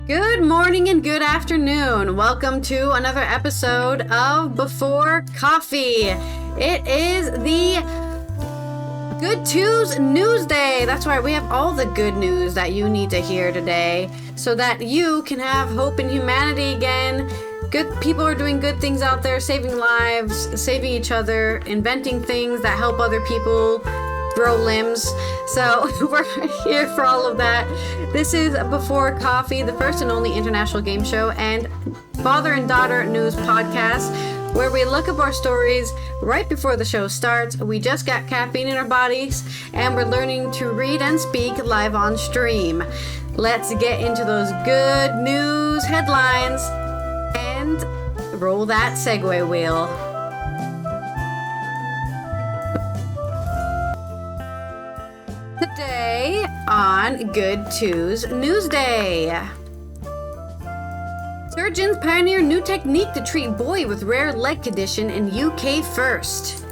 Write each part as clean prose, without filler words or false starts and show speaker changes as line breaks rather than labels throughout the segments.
Good morning and good afternoon. Welcome to another episode of Before Coffee. It is the Good Tues News Day. That's right, we have all the good news that you need to hear today so that you can have hope in humanity again. Good people are doing good things out there, saving lives, saving each other, inventing things that help other people grow limbs. So we're here for all of that. This is Before Coffee, the first and only international game show and father and daughter news podcast where we look up our stories right before the show starts. We just got caffeine in our bodies and we're learning to read and speak live on stream. Let's get into those good news headlines and roll that segue wheel. Today on Good Tues News Day. Surgeons pioneer new technique to treat boy with rare leg condition in UK first.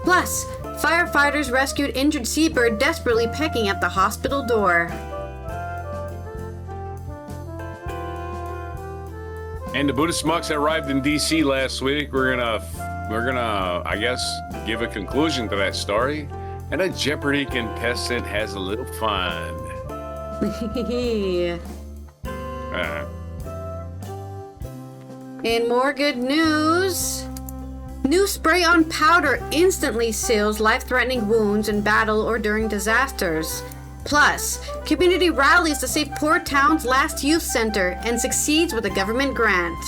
Plus, firefighters rescued injured seabird desperately pecking at the hospital door.
And the Buddhist monks arrived in DC last week. We're gonna, I guess, give a conclusion to that story. And a Jeopardy contestant has a little fun.
In more good news, new spray on powder instantly seals life-threatening wounds in battle or during disasters. Plus, community rallies to save poor town's last youth center and succeeds with a government grant.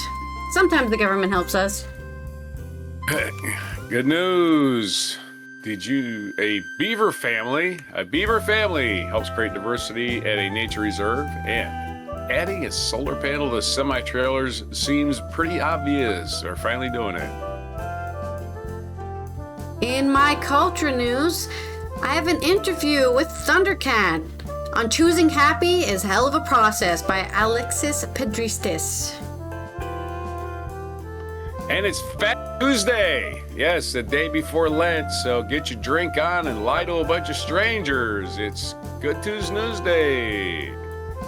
Sometimes the government helps us.
Good news. A beaver family helps create diversity at a nature reserve, and adding a solar panel to semi-trailers seems pretty obvious. They're finally doing it.
In my culture news, I have an interview with Thundercat on Choosing Happy is Hell of a Process by Alexis Pedristis.
And it's Fat Tuesday. Yes, the day before Lent, so get your drink on and lie to a bunch of strangers. It's Good Tues News Day,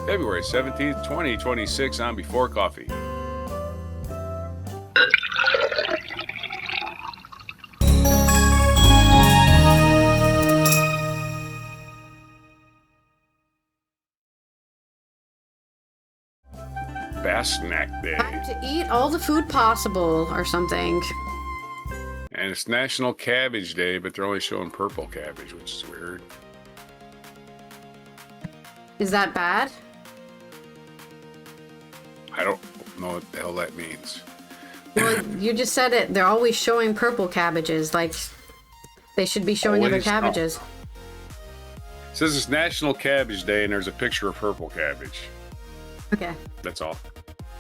February 17th, 2026 on Before Coffee. Fast Snack Day.
Time to eat all the food possible or something.
And it's National Cabbage Day, but they're only showing purple cabbage, which is weird.
Is that bad?
I don't know what the hell that means.
Well, you just said it. They're always showing purple cabbages. Like, they should be showing other cabbages.
It says it's National Cabbage Day, and there's a picture of purple cabbage.
Okay.
That's all.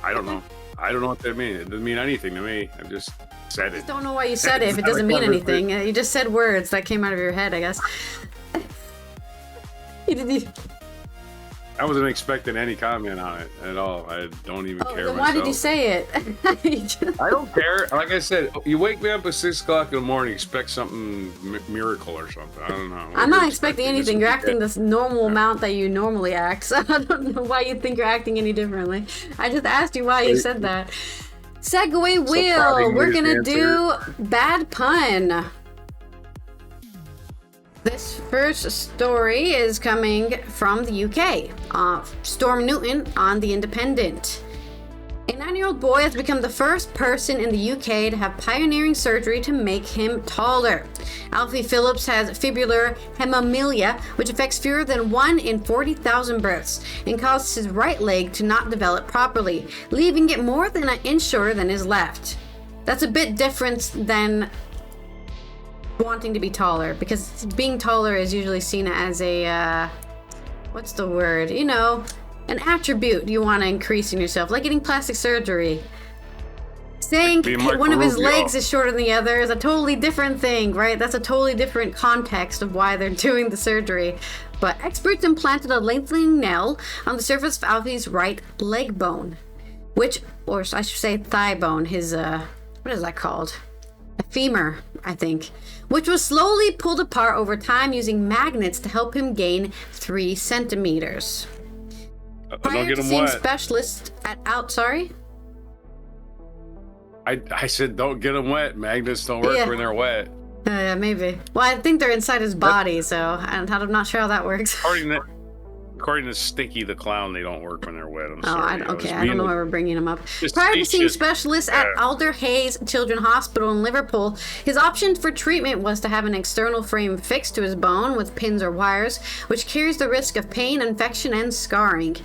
I don't know. I don't know what that means. It doesn't mean anything to me. I just said it.
I just don't know why you said it if it doesn't mean anything. You just said words that came out of your head, I guess.
I wasn't expecting any comment on it at all. I don't even care
then
myself.
why did you say it?
I don't care. Like I said, you wake me up at 6 o'clock in the morning, expect something miracle or something. I don't know.
I'm not expecting anything. You're acting this normal amount that you normally act, so I don't know why you think you're acting any differently. I just asked you why you said that. Segue wheel. We're gonna do bad pun. This first story is coming from the UK. Storm Newton on The Independent. A 9-year-old boy has become the first person in the UK to have pioneering surgery to make him taller. Alfie Phillips has fibular hemimelia, which affects fewer than 1 in 40,000 births and causes his right leg to not develop properly, leaving it more than an inch shorter than his left. That's a bit different than wanting to be taller, because being taller is usually seen as a what's the word, an attribute you want to increase in yourself, like getting plastic surgery. Saying one of his legs is shorter than the other is a totally different thing, right? That's a totally different context of why they're doing the surgery. But experts implanted a lengthening nail on the surface of Alfie's right leg bone, or I should say thigh bone, his what is that called? A femur, I think, which was slowly pulled apart over time using magnets to help him gain 3 centimeters.
Don't
Prior
get
to
them
seeing
wet.
specialists sorry?
I said don't get them wet. Magnets don't work
Yeah.
when they're wet.
Yeah, maybe. Well, I think they're inside his body, so I'm not sure how that works.
According to Stinky the Clown, they don't work when they're wet. I'm
Oh,
sorry.
I don't know why we're bringing him up.
Just
Prior to
teach
seeing
it.
specialists at Alder Hayes Children's Hospital in Liverpool, his option for treatment was to have an external frame fixed to his bone with pins or wires, which carries the risk of pain, infection, and scarring.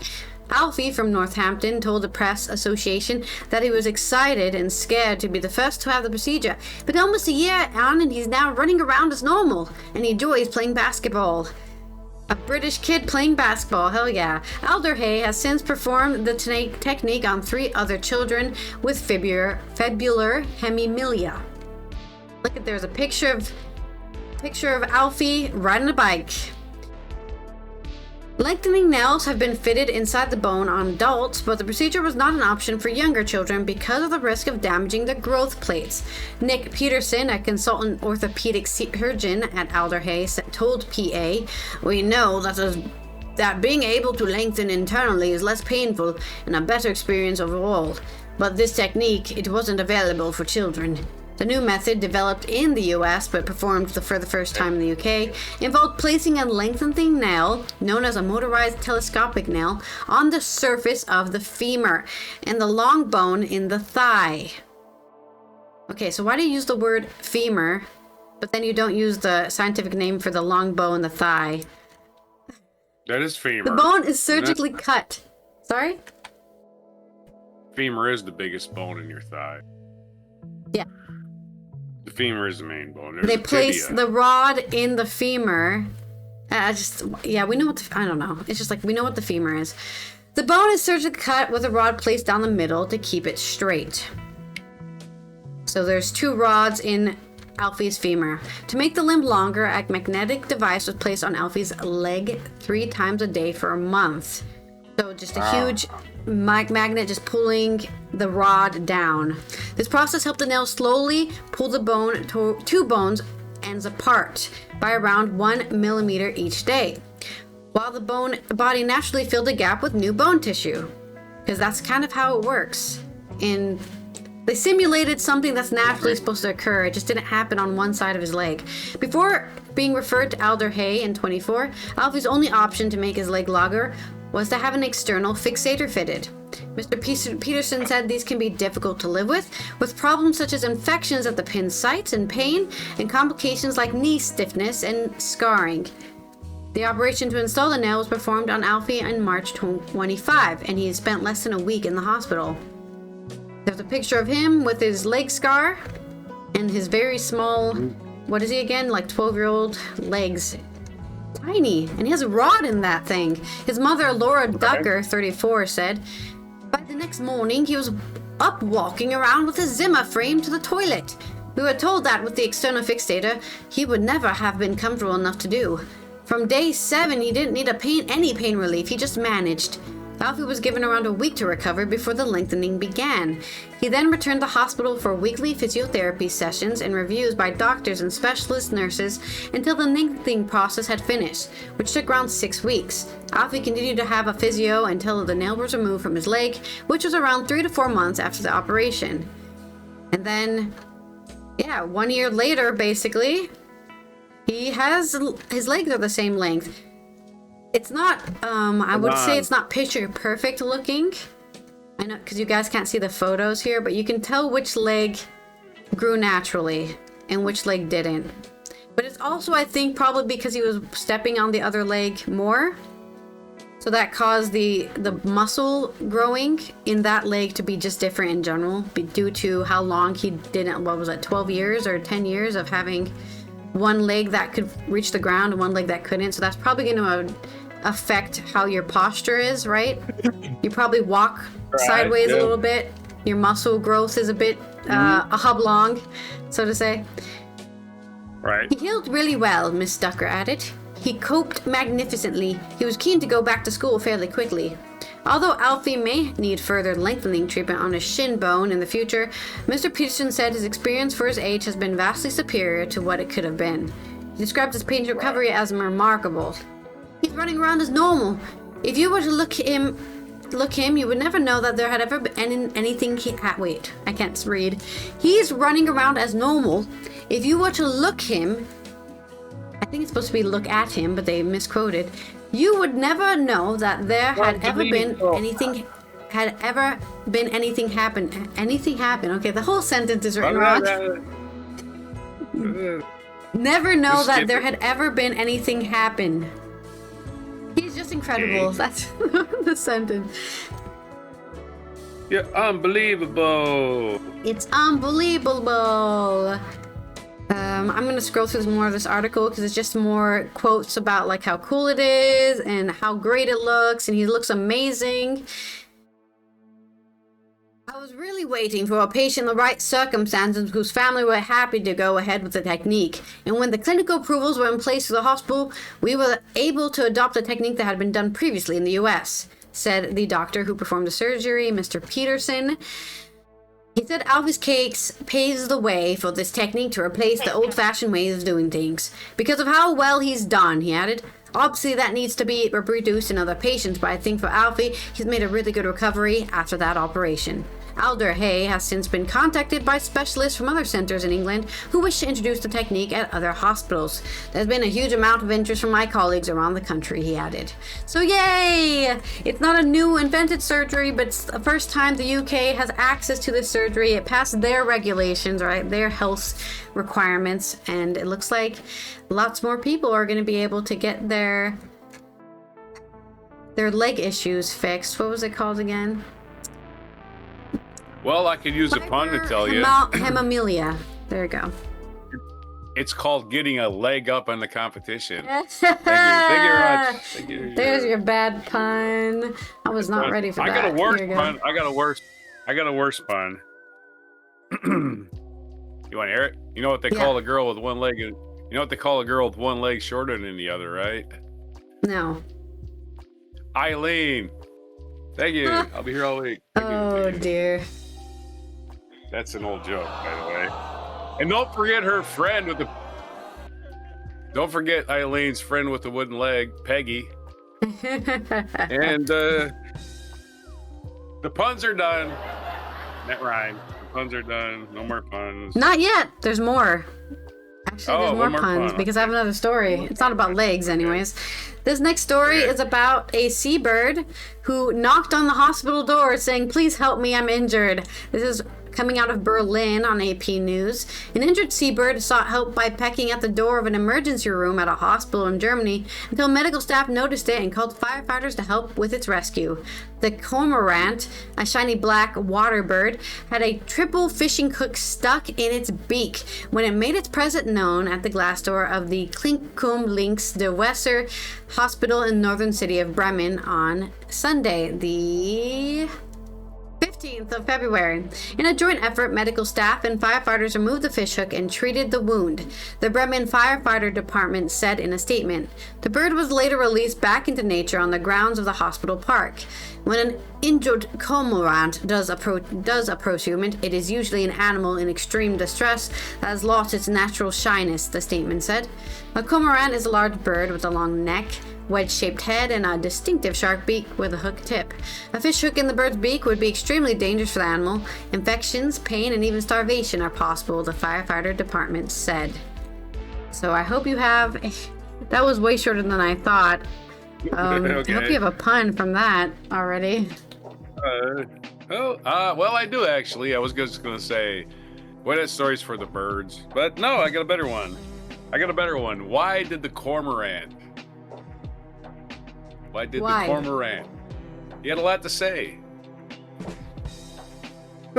Alfie from Northampton told the Press Association that he was excited and scared to be the first to have the procedure, but almost a year on and he's now running around as normal, and he enjoys playing basketball. A British kid playing basketball, hell yeah. Alderhay has since performed the technique on 3 other children with fibular hemimelia. Look at, there's a picture of Alfie riding a bike. Lengthening nails have been fitted inside the bone on adults, but the procedure was not an option for younger children because of the risk of damaging the growth plates. Nick Peterson, a consultant orthopedic surgeon at Alderhay, told PA, "We know that being able to lengthen internally is less painful and a better experience overall. But this technique, it wasn't available for children." The new method, developed in the US but performed for the first time in the UK, involved placing a lengthening nail, known as a motorized telescopic nail, on the surface of the femur and the long bone in the thigh. Okay, so why do you use the word femur, but then you don't use the scientific name for the long bone in the thigh?
That is femur.
The bone is surgically cut. Sorry?
Femur is the biggest bone in your thigh.
Yeah.
The femur is the main bone. There's
They
a
place
tibia.
the rod in the femur. We know what I don't know. It's just like we know what the femur is. The bone is surgically cut with a rod placed down the middle to keep it straight. So there's 2 rods in Alfie's femur. To make the limb longer, a magnetic device was placed on Alfie's leg 3 times a day for a month. So just a huge magnet just pulling the rod down. This process helped the nail slowly pull the bone 2 bones ends apart by around 1 millimeter each day, while the body naturally filled the gap with new bone tissue, because that's kind of how it works. They simulated something that's naturally supposed to occur. It just didn't happen on one side of his leg. Before being referred to Alderhay in 24, Alfie's only option to make his leg longer was to have an external fixator fitted. Mr. Peterson said these can be difficult to live with problems such as infections at the pin sites and pain, and complications like knee stiffness and scarring. The operation to install the nail was performed on Alfie in March 25, and he spent less than a week in the hospital. There's a picture of him with his leg scar and his very small, what is he again, like 12-year-old legs. Tiny, and he has a rod in that thing. His mother, Laura Ducker, 34, said, "By the next morning, he was up walking around with his Zimmer frame to the toilet. We were told that with the external fixator, he would never have been comfortable enough to do. From day 7, he didn't need any pain relief. He just managed." Alfie was given around a week to recover before the lengthening began. He then returned to the hospital for weekly physiotherapy sessions and reviews by doctors and specialist nurses until the lengthening process had finished, which took around 6 weeks. Alfie continued to have a physio until the nail was removed from his leg, which was around 3 to 4 months after the operation. And then, 1 year later, basically, his legs are the same length. It's not, I would say it's not picture perfect looking. I know, because you guys can't see the photos here, but you can tell which leg grew naturally and which leg didn't. But it's also, I think, probably because he was stepping on the other leg more. So that caused the muscle growing in that leg to be just different in general, due to how long he didn't, 12 years or 10 years of having one leg that could reach the ground and one leg that couldn't. So that's probably going to affect how your posture is, right? You probably walk sideways a little bit. Your muscle growth is a bit a oblong, so to say.
Right.
He healed really well, Miss Ducker added. He coped magnificently. He was keen to go back to school fairly quickly. Although Alfie may need further lengthening treatment on his shin bone in the future, Mr. Peterson said his experience for his age has been vastly superior to what it could have been. He described his pain recovery as remarkable. He's running around as normal. If you were to look him look him, you would never know that there had ever been anything. Wait, I can't read. He's running around as normal. If you were to look him, I think it's supposed to be look at him, but they misquoted. You would never know that there had ever been anything. Had ever been anything happen? Anything happen? Okay, the whole sentence is written wrong. Never know that there had ever been anything happen. He's just incredible. That's the sentence.
You're unbelievable.
It's unbelievable. I'm gonna scroll through more of this article because it's just more quotes about like how cool it is and how great it looks, and he looks amazing. I was really waiting for a patient in the right circumstances whose family were happy to go ahead with the technique. And when the clinical approvals were in place for the hospital, we were able to adopt a technique that had been done previously in the US, said the doctor who performed the surgery, Mr. Peterson. He said Alvy's cakes paves the way for this technique to replace the old-fashioned ways of doing things. Because of how well he's done, he added. Obviously, that needs to be reproduced in other patients, but I think for Alfie, he's made a really good recovery after that operation. Alder Hay has since been contacted by specialists from other centers in England who wish to introduce the technique at other hospitals. There's been a huge amount of interest from my colleagues around the country, he added. So yay! It's not a new invented surgery, but it's the first time the UK has access to this surgery. It passed their regulations, right? Their health requirements, and it looks like lots more people are going to be able to get their leg issues fixed. What was it called again?
Well, I could use a pun to tell you.
Hemimelia. There you go.
It's called getting a leg up on the competition. Thank you very much. Thank you.
There's your bad pun. I was not ready for that.
I got a worse pun. I got a worse pun. You want to hear it? You know what they call a girl with one leg? You know what they call a girl with one leg shorter than the other, right?
No.
Eileen. Thank you. I'll be here all week.
Oh dear.
That's an old joke, by the way. And don't forget her friend with the. Don't forget Eileen's friend with the wooden leg, Peggy. And the puns are done. That rhyme. The puns are done. No more puns.
Not yet. There's more. Actually, there's more puns because I have another story. It's not about legs, anyways. This next story is about a seabird who knocked on the hospital door saying, "Please help me, I'm injured." This is coming out of Berlin on AP News. An injured seabird sought help by pecking at the door of an emergency room at a hospital in Germany until medical staff noticed it and called firefighters to help with its rescue. The cormorant, a shiny black water bird, had a triple fishing hook stuck in its beak when it made its presence known at the glass door of the Klinikum Links der Weser hospital in northern city of Bremen on Sunday, the 15th of February. In a joint effort, medical staff and firefighters removed the fishhook and treated the wound, the Bremen Firefighter Department said in a statement. The bird was later released back into nature on the grounds of the hospital park. When an injured cormorant does approach human, it is usually an animal in extreme distress that has lost its natural shyness, the statement said. A cormorant is a large bird with a long neck, wedge-shaped head, and a distinctive sharp beak with a hook tip. A fish hook in the bird's beak would be extremely dangerous for the animal. Infections, pain, and even starvation are possible, the firefighter department said. So I hope you have... That was way shorter than I thought.
Okay.
I hope you have a pun from that already.
Well, I do actually. I was just going to say, what that story's for the birds. But no, I got a better one. Why did the cormorant? The cormorant? He had a lot to say.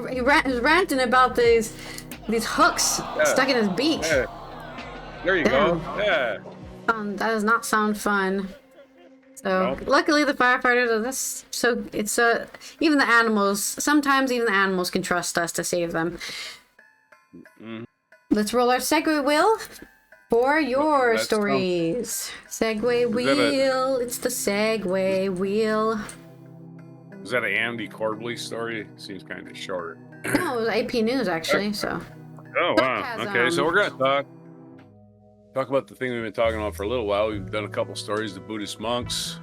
He was ranting about these hooks stuck in his beak.
Yeah. There you go. Yeah.
That does not sound fun. So luckily the firefighters even the animals, sometimes even the animals can trust us to save them. Mm-hmm. Let's roll our segue wheel for your stories. Segue wheel. It's the segue wheel.
Is that an Andy Corbly story? Seems kind of short.
No, it was AP News actually. So.
Oh wow. Okay, so we're gonna talk about the thing we've been talking about for a little while. We've done a couple stories, the Buddhist monks.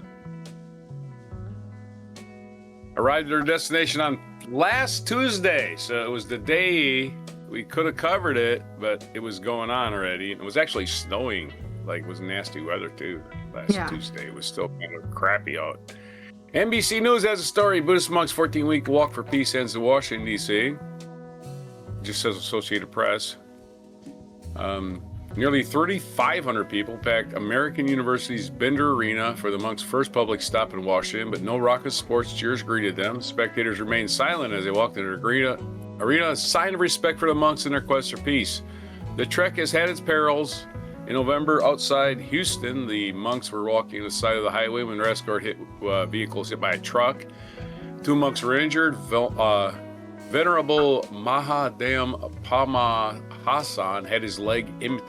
arrived at their destination on last Tuesday. So it was the day we could have covered it, but it was going on already. It was actually snowing, like it was nasty weather too last Tuesday. It was still kind of crappy out. NBC News has a story. Buddhist monks 14-week walk for peace ends in Washington, D.C. Just says Associated Press. Nearly 3,500 people packed American University's Bender Arena for the monks' first public stop in Washington, but no raucous sports cheers greeted them. Spectators remained silent as they walked into the arena, a sign of respect for the monks in their quest for peace. The trek has had its perils. In November, outside Houston, the monks were walking the side of the highway when their escort vehicles hit by a truck. 2 monks were injured. Venerable Mahadam Pamahasan had his leg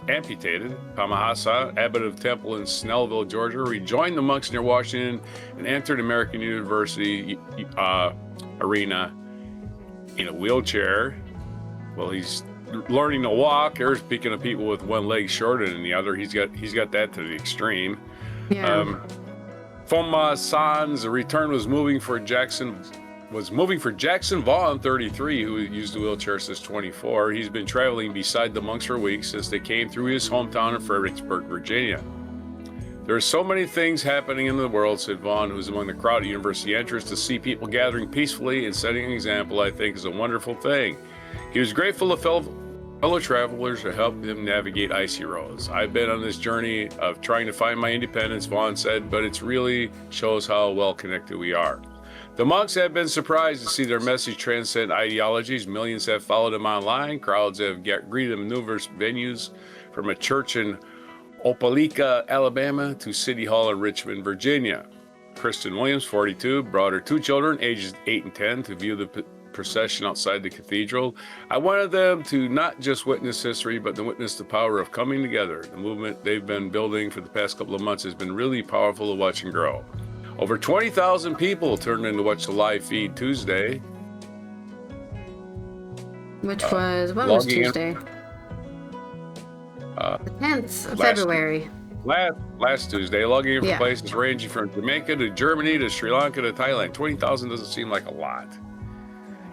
amputated. Pamahasa, abbot of temple in Snellville, Georgia, rejoined the monks near Washington and entered American University arena in a wheelchair. Well, he's learning to walk. There's speaking of people with one leg shorter than the other. He's got that to the extreme.
Yeah.
Foma San's return was moving for Jackson Vaughn, 33, who used the wheelchair since 24. He's been traveling beside the monks for weeks since they came through his hometown of Fredericksburg, Virginia. There are so many things happening in the world, said Vaughn, who's among the crowd at university entrance. To see people gathering peacefully and setting an example, I think, is a wonderful thing. He was grateful to fellow travelers to help them navigate icy roads. I've been on this journey of trying to find my independence, Vaughn said, but it really shows how well connected we are. The monks have been surprised to see their message transcend ideologies. Millions have followed them online. Crowds have greeted them in numerous venues, from a church in Opelika, Alabama, to City Hall in Richmond, Virginia. Kristen Williams, 42, brought her 2 children, ages 8 and 10, to view the procession outside the cathedral. I wanted them to not just witness history, but to witness the power of coming together. The movement they've been building for the past couple of months has been really powerful to watch and grow. Over 20,000 people turned in to watch the live feed Tuesday.
When was Tuesday? The 10th of February.
Last Tuesday, logging in from places ranging from Jamaica to Germany to Sri Lanka to Thailand. 20,000 doesn't seem like a lot.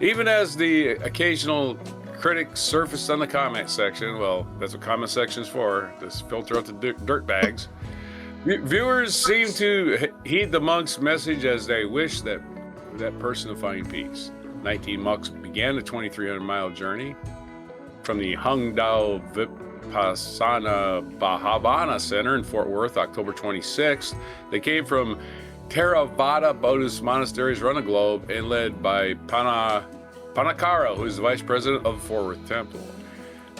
Even as the occasional critic surfaced on the comment section, well, that's what comment section's for, to filter out the dirt bags. Viewers seem to heed the monks' message as they wish that person to find peace. 19 monks began the 2,300-mile journey from the Hung Dao Vipassana Bhavana Center in Fort Worth, October 26th. They came from Theravada Buddhist monasteries around the globe and led by Panakara, who is the vice president of the Fort Worth Temple.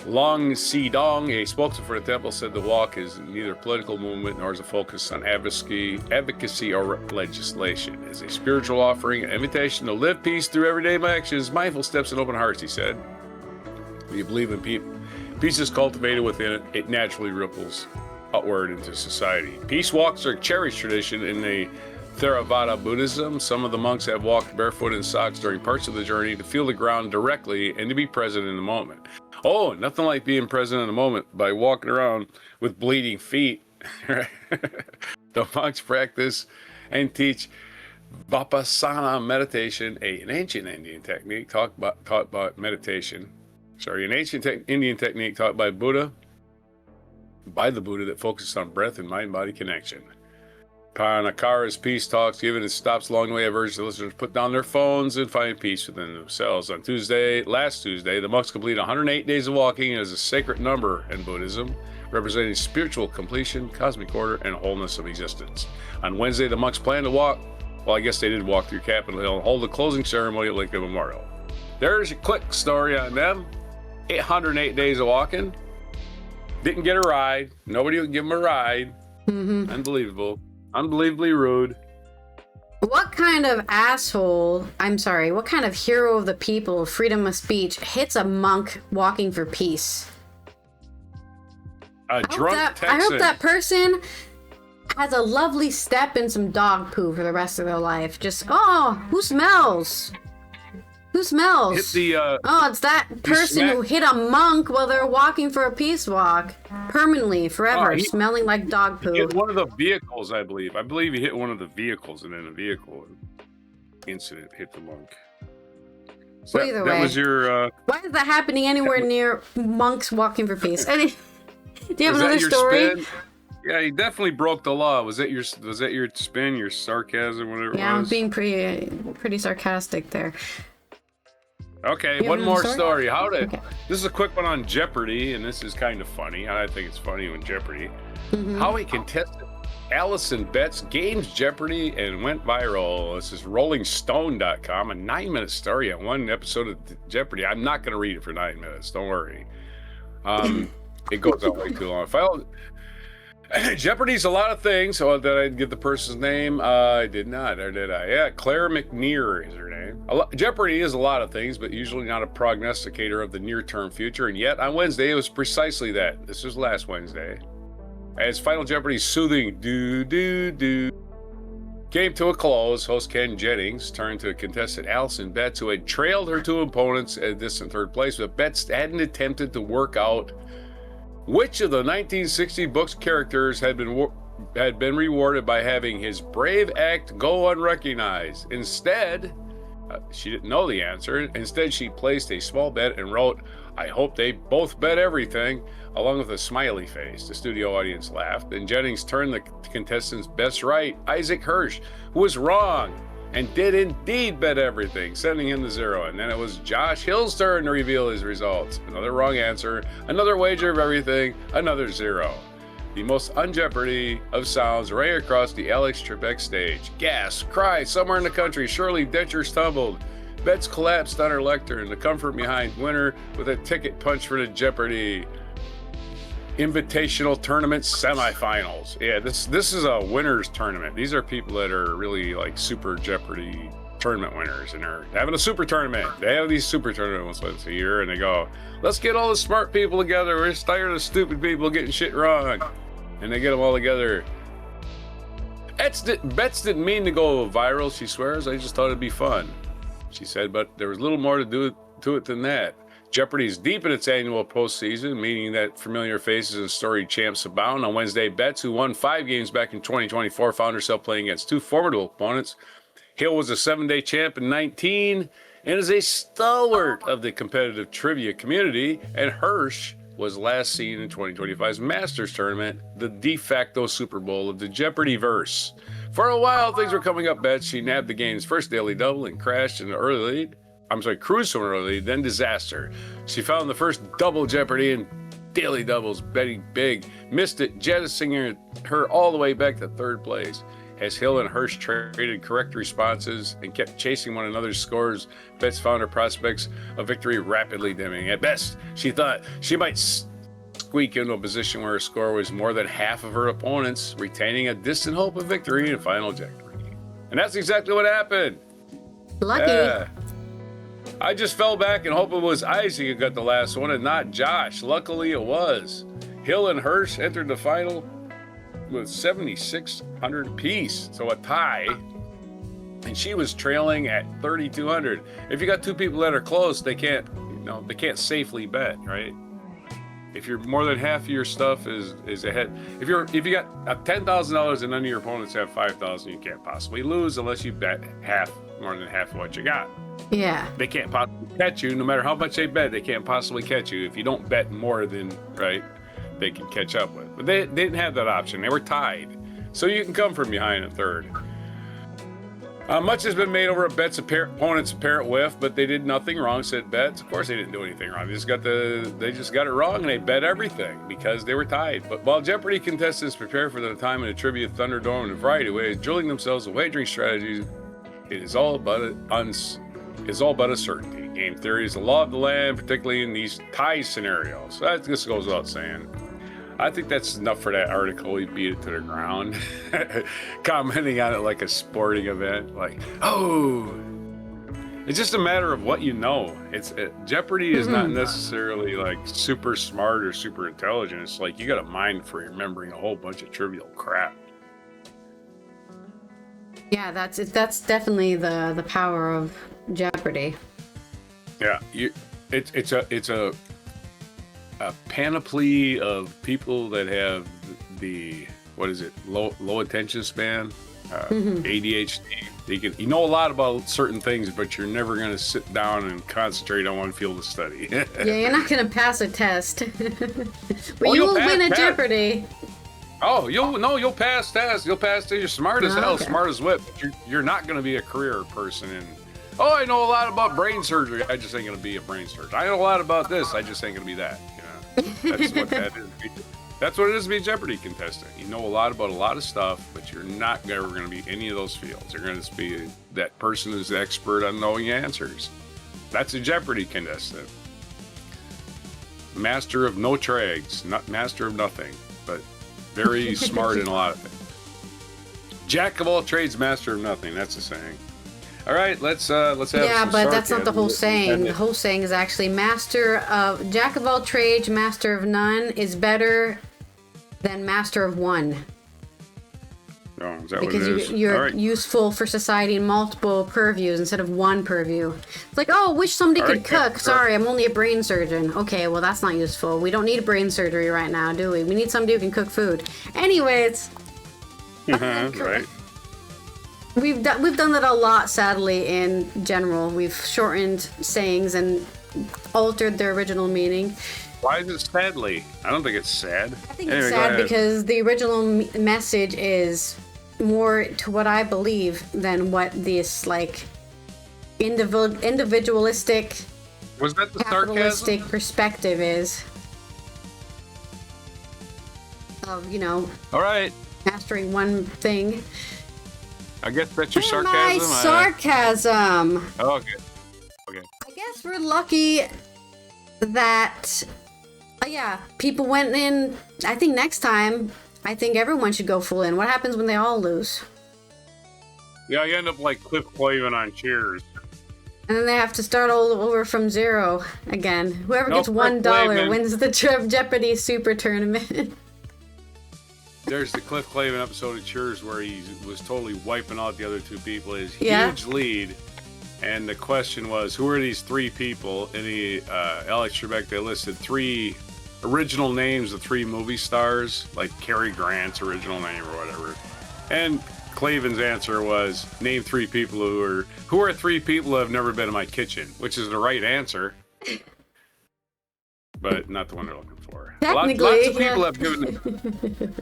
Long Si-dong, a spokesman for the temple, said the walk is neither a political movement nor is a focus on advocacy or legislation. It is a spiritual offering, an invitation to live peace through everyday actions, mindful steps, and open hearts, he said. We believe in peace is cultivated within it. It naturally ripples outward into society. Peace walks are a cherished tradition in the Theravada Buddhism. Some of the monks have walked barefoot in socks during parts of the journey to feel the ground directly and to be present in the moment. Oh, nothing like being present in the moment by walking around with bleeding feet. The monks practice and teach Vipassana meditation, an ancient Indian technique taught by meditation. An ancient Indian technique taught by the Buddha that focuses on breath and mind-body connection. Panakara's peace talks, given its stops along the way, have urged the listeners to put down their phones and find peace within themselves. On last Tuesday, the monks completed 108 days of walking as a sacred number in Buddhism, representing spiritual completion, cosmic order, and wholeness of existence. On Wednesday, the monks planned to walk, well, I guess they did walk through Capitol Hill and hold a closing ceremony at Lincoln Memorial. There's a quick story on them. 808 days of walking. Didn't get a ride. Nobody would give them a ride. Mm-hmm. Unbelievable. Unbelievably rude.
What kind of what kind of hero of the people, freedom of speech, hits a monk walking for peace?
A drunk Texan.
I hope that person has a lovely step and some dog poo for the rest of their life. Just, who smells? Who smells?
It's
that person who hit a monk while they're walking for a peace walk. Permanently, forever, smelling like dog poo.
He hit one of the vehicles, I believe. I believe he hit one of the vehicles and in a vehicle. incident hit the monk. So
Well, either
that
way.
was your.
Why is that happening anywhere near monks walking for peace? Do you have
Was
another
that your
story?
spin? Yeah, you definitely broke the law. Was that your spin, your sarcasm, whatever it
Yeah, I'm
was?
being pretty sarcastic there.
Okay,
You
one
have
more
another
story.
story? Okay.
This is a quick one on Jeopardy, and this is kind of funny. I think it's funny when Jeopardy.
Mm-hmm.
How a contestant Allison Betts games Jeopardy and went viral. This is RollingStone.com, a 9-minute story on one episode of Jeopardy. I'm not going to read it for 9 minutes. Don't worry. It goes on way too long. Jeopardy's a lot of things. So did I get the person's name? I did not, or did I? Yeah, Claire McNear is her name. Jeopardy is a lot of things, but usually not a prognosticator of the near-term future. And yet, on Wednesday, it was precisely that. This was last Wednesday. As Final Jeopardy's soothing do came to a close, host Ken Jennings turned to contestant Allison Betts, who had trailed her two opponents at distant third place, but Betts hadn't attempted to work out which of the 1960 book's characters had been rewarded by having his brave act go unrecognized. Instead, she didn't know the answer. Instead, she placed a small bet and wrote, "I hope they both bet everything," along with a smiley face. The studio audience laughed, and Jennings turned the contestant's best right, Isaac Hirsch, who was wrong and did indeed bet everything, sending him to zero. And then it was Josh Hill's turn to reveal his results. Another wrong answer, another wager of everything, another zero. The most un-Jeopardy of sounds rang across the Alex Trebek stage. Gasp, cry, somewhere in the country, Shirley Dentures stumbled. Betts collapsed on her lectern, the comfort behind winner with a ticket punch for the Jeopardy Invitational Tournament semifinals. Yeah, this is a winners tournament. These are people that are really like super Jeopardy tournament winners, and they're having a super tournament. They have these super tournaments once a year, and they go, let's get all the smart people together. We're just tired of stupid people getting shit wrong. And they get them all together. Betts didn't mean to go viral, she swears. I just thought it'd be fun, she said, but there was little more to it than that. Jeopardy is deep in its annual postseason, meaning that familiar faces and storied champs abound. On Wednesday, Betts, who won 5 games back in 2024, found herself playing against 2 formidable opponents. Hill was a 7-day champ in 19 and is a stalwart of the competitive trivia community, and Hirsch was last seen in 2025's Masters Tournament, the de facto Super Bowl of the Jeopardy-verse. For a while, things were coming up Betts. She nabbed the game's first daily double and crashed in the early lead. Cruised from early, then disaster. She found the first double Jeopardy and daily doubles, betting big, missed it, jettisoning her all the way back to third place. As Hill and Hirsch traded correct responses and kept chasing one another's scores, Betts found her prospects of victory rapidly dimming. At best, she thought she might squeak into a position where her score was more than half of her opponent's, retaining a distant hope of victory in Final Jeopardy. And that's exactly what happened.
Lucky.
Yeah. I just fell back and hope it was Isaac who got the last one and not Josh. Luckily it was. Hill and Hirsch entered the final with 7,600 apiece, so a tie. And she was trailing at 3,200. If you got two people that are close, they can't safely bet, right? If you're more than half of your stuff is ahead. If you got $10,000 and none of your opponents have 5,000, you can't possibly lose unless you bet more than half of what you got.
Yeah.
They can't possibly catch you. No matter how much they bet, they can't possibly catch you. If you don't bet more than, right, they can catch up with. But they didn't have that option. They were tied. So you can come from behind in third. Much has been made over Betts' opponent's apparent whiff, but they did nothing wrong, said Betts. Of course they didn't do anything wrong. They just got it wrong, and they bet everything because they were tied. But while Jeopardy contestants prepare for the time in a trivia thunderdome in a variety of ways, drilling themselves with wagering strategies, it is all but a certainty. Game theory is the law of the land, particularly in these tie scenarios. So that just goes without saying. I think that's enough for that article. We beat it to the ground. Commenting on it like a sporting event. Like, oh, it's just a matter of what you know. Jeopardy is not necessarily like super smart or super intelligent. It's like you got a mind for remembering a whole bunch of trivial crap.
Yeah, that's definitely the power of Jeopardy.
Yeah, it's a panoply of people that have the low attention span, ADHD, You know a lot about certain things, but you're never going to sit down and concentrate on one field of study.
Yeah, you're not going to pass a test. But you will win a Jeopardy.
Oh, you'll pass tests. You'll pass tests. You're smart as hell,
okay.
smart as whip. But you're not going to be a career person. And I know a lot about brain surgery. I just ain't going to be a brain surgeon. I know a lot about this. I just ain't going to be that. That's what that is. That's what it is to be a Jeopardy contestant. You know a lot about a lot of stuff, but you're not ever going to be any of those fields. You're going to be that person who's the expert on knowing answers. That's a Jeopardy contestant. Master of no trags, not master of nothing, but very smart in a lot of things. Jack of all trades, master of nothing. That's the saying. All right, let's have
Yeah,
some
but that's not the whole
sarcasm.
saying. The whole saying is actually jack of all trades, master of none is better than master of one.
Oh, is that
Because
what it is?
you're
All right.
useful for society in multiple purviews instead of one purview. It's like, wish somebody
All
could
right,
cook.
yeah,
Sorry, I'm only a brain surgeon. Okay, well, that's not useful. We don't need brain surgery right now, do we? We need somebody who can cook food. Anyways.
Right.
We've done that a lot, sadly, in general. We've shortened sayings and altered their original meaning.
Why is it sadly? I don't think it's sad.
I think it's sad because the original message is more to what I believe than what this, like, individualistic,
Was that the
capitalistic
sarcasm?
perspective is. Of,
All right.
mastering one thing.
I guess that's your
And
sarcasm.
my sarcasm.
Okay.
I guess we're lucky that, people went in. I think next time, I think everyone should go full in. What happens when they all lose?
Yeah, you end up like Cliff Clavin on Cheers.
And then they have to start all over from zero again. Whoever
No,
gets $1
Clavin.
wins the Jeopardy Super Tournament.
There's the Cliff Clavin episode of Cheers where he was totally wiping out the other two people. His
Yeah.
huge lead. And the question was, who are these three people? And Alex Trebek, they listed three original names of three movie stars, like Cary Grant's original name or whatever. And Clavin's answer was, name three people who are three people who have never been in my kitchen, which is the right answer. But not the one they're looking for.
Technically,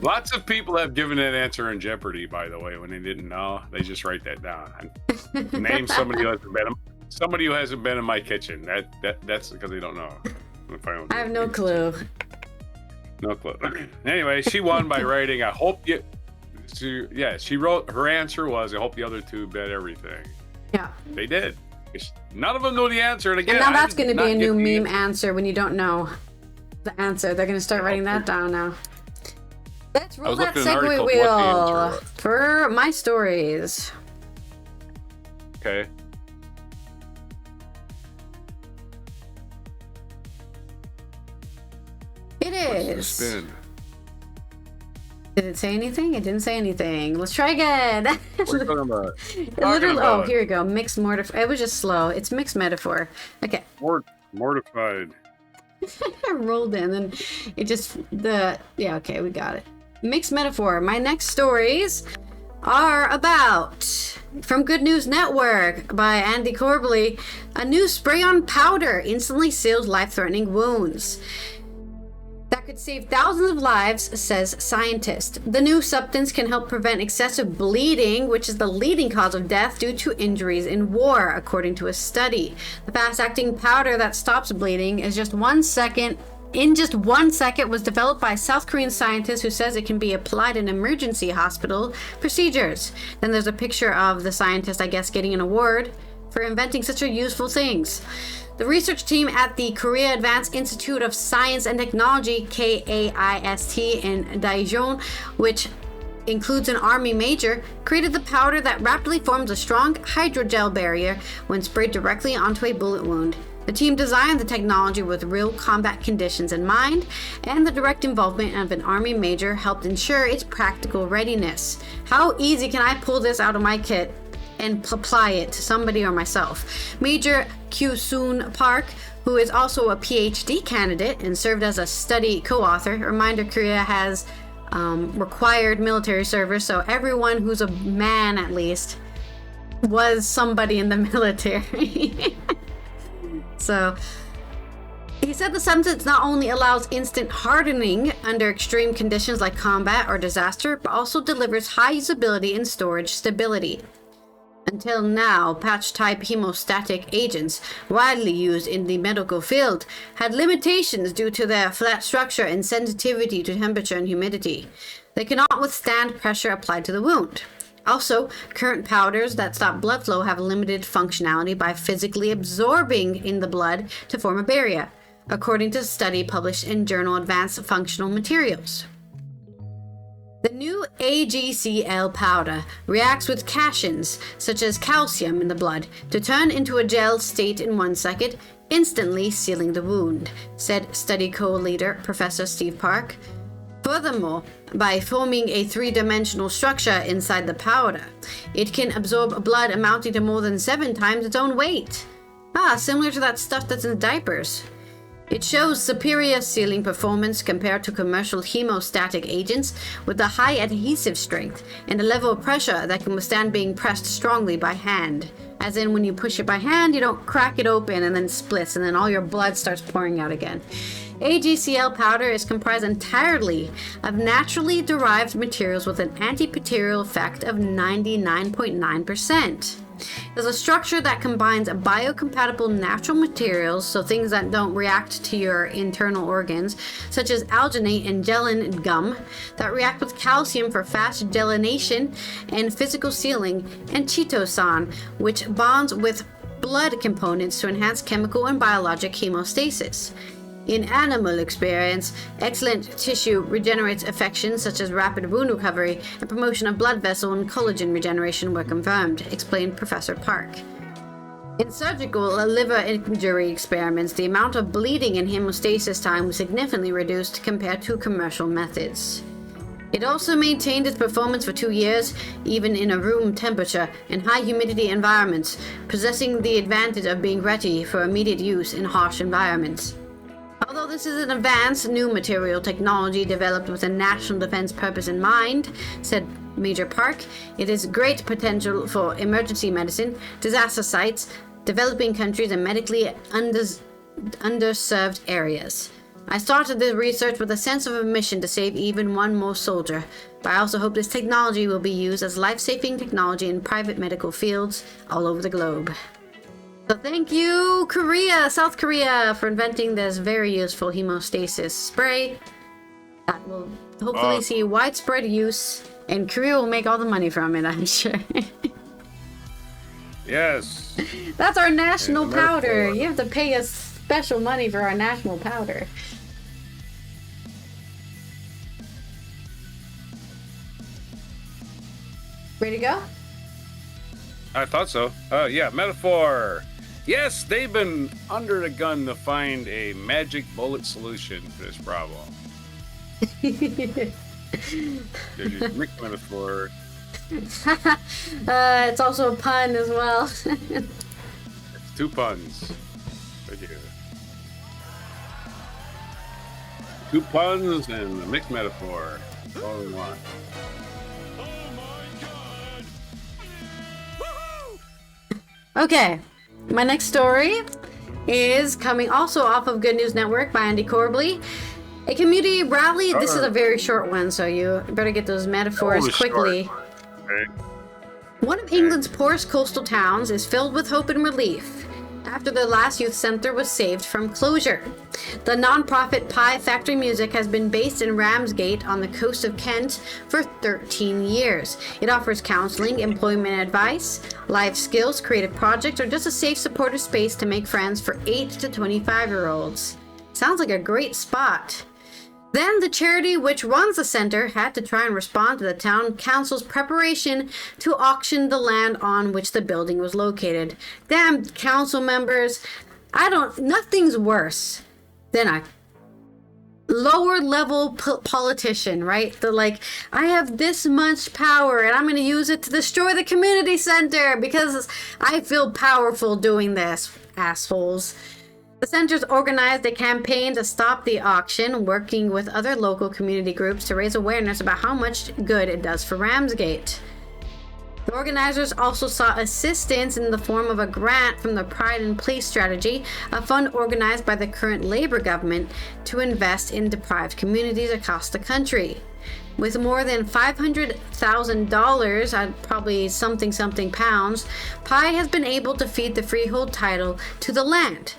Lots of people have given that answer in Jeopardy, by the way, when they didn't know. They just write that down. Name somebody who hasn't been in my kitchen. That's because they don't know.
I have no clue.
No clue. Anyway, she won by writing, I hope you... She wrote, her answer was, I hope the other two bet everything.
Yeah.
They did. None of them knew the answer. And again,
And now that's going to be a new meme answer when you don't know the answer. They're going to start writing that down now. Let's roll that segue wheel for my stories.
Okay.
It is.
Spin.
Did it say anything? It didn't say anything. Let's try again.
What are you talking about?
Oh, here we go. Mixed metaphor. It was just slow. It's mixed metaphor. Okay.
Mortified.
I rolled in and it just okay, we got it. Mixed metaphor. My next stories are about, from Good News Network by Andy Corbally, a new spray-on powder instantly seals life-threatening wounds that could save thousands of lives, says scientist. The new substance can help prevent excessive bleeding, which is the leading cause of death due to injuries in war, according to a study. The fast-acting powder that stops bleeding in just 1 second was developed by a South Korean scientist who says it can be applied in emergency hospital procedures. Then there's a picture of the scientist, I guess, getting an award for inventing such a useful things. The research team at the Korea Advanced Institute of Science and Technology, KAIST, in Daejeon, which includes an army major, created the powder that rapidly forms a strong hydrogel barrier when sprayed directly onto a bullet wound. The team designed the technology with real combat conditions in mind, and the direct involvement of an army major helped ensure its practical readiness. How easy can I pull this out of my kit and apply it to somebody or myself? Major Kyu-soon Park, who is also a PhD candidate and served as a study co-author. Reminder, Korea has required military service, so everyone who's a man at least was somebody in the military. So he said the substance not only allows instant hardening under extreme conditions like combat or disaster, but also delivers high usability and storage stability. Until now, patch-type hemostatic agents, widely used in the medical field, had limitations due to their flat structure and sensitivity to temperature and humidity. They cannot withstand pressure applied to the wound. Also, current powders that stop blood flow have limited functionality by physically absorbing in the blood to form a barrier, according to a study published in journal Advanced Functional Materials. The new AGCL powder reacts with cations, such as calcium in the blood, to turn into a gel state in 1 second, instantly sealing the wound, said study co-leader Professor Steve Park. Furthermore, by forming a three-dimensional structure inside the powder, it can absorb blood amounting to more than 7 times its own weight. Similar to that stuff that's in diapers. It shows superior sealing performance compared to commercial hemostatic agents with a high adhesive strength and a level of pressure that can withstand being pressed strongly by hand. As in, when you push it by hand, you don't crack it open and then splits and then all your blood starts pouring out again. AGCL powder is comprised entirely of naturally derived materials with an antibacterial effect of 99.9%. There's a structure that combines biocompatible natural materials, so things that don't react to your internal organs, such as alginate and gelin gum, that react with calcium for fast gelination and physical sealing, and chitosan, which bonds with blood components to enhance chemical and biologic hemostasis. In animal experience, excellent tissue regenerates affections such as rapid wound recovery and promotion of blood vessel and collagen regeneration were confirmed, explained Professor Park. In surgical liver injury experiments, the amount of bleeding and hemostasis time was significantly reduced compared to commercial methods. It also maintained its performance for 2 years, even in a room temperature and high humidity environments, possessing the advantage of being ready for immediate use in harsh environments. Although this is an advanced new material technology developed with a national defense purpose in mind, said Major Park, it has great potential for emergency medicine, disaster sites, developing countries, and medically underserved areas. I started this research with a sense of a mission to save even one more soldier, but I also hope this technology will be used as life-saving technology in private medical fields all over the globe. So thank you, South Korea, for inventing this very useful hemostasis spray that will hopefully see widespread use, and Korea will make all the money from it, I'm sure.
Yes.
That's our national powder. You have to pay us special money for our national powder. Ready to go?
I thought so. Yeah, metaphor. Yes, they've been under the gun to find a magic bullet solution for this problem. There's your Rick metaphor.
It's also a pun as well.
It's 2 puns. Right here. 2 puns and a mixed metaphor. All in one.
Okay, my next story is coming also off of Good News Network by Andy Corbley. A community rally. This is a very short one, so you better get those metaphors quickly.
Okay.
One of England's poorest coastal towns is filled with hope and relief after the last youth center was saved from closure. The non-profit Pie Factory Music has been based in Ramsgate on the coast of Kent for 13 years. It offers counseling, employment advice, life skills, creative projects, or just a safe, supportive space to make friends for 8 to 25-year-olds. Sounds like a great spot. Then the charity which runs the center had to try and respond to the town council's preparation to auction the land on which the building was located. Damn council members. Nothing's worse than a lower level politician, right? They're like, I have this much power and I'm going to use it to destroy the community center because I feel powerful doing this, assholes. The centers organized a campaign to stop the auction, working with other local community groups to raise awareness about how much good it does for Ramsgate. The organizers also sought assistance in the form of a grant from the Pride in Place strategy, a fund organized by the current Labour government to invest in deprived communities across the country. With more than $500,000, probably something pounds, Pi has been able to feed the freehold title to the land,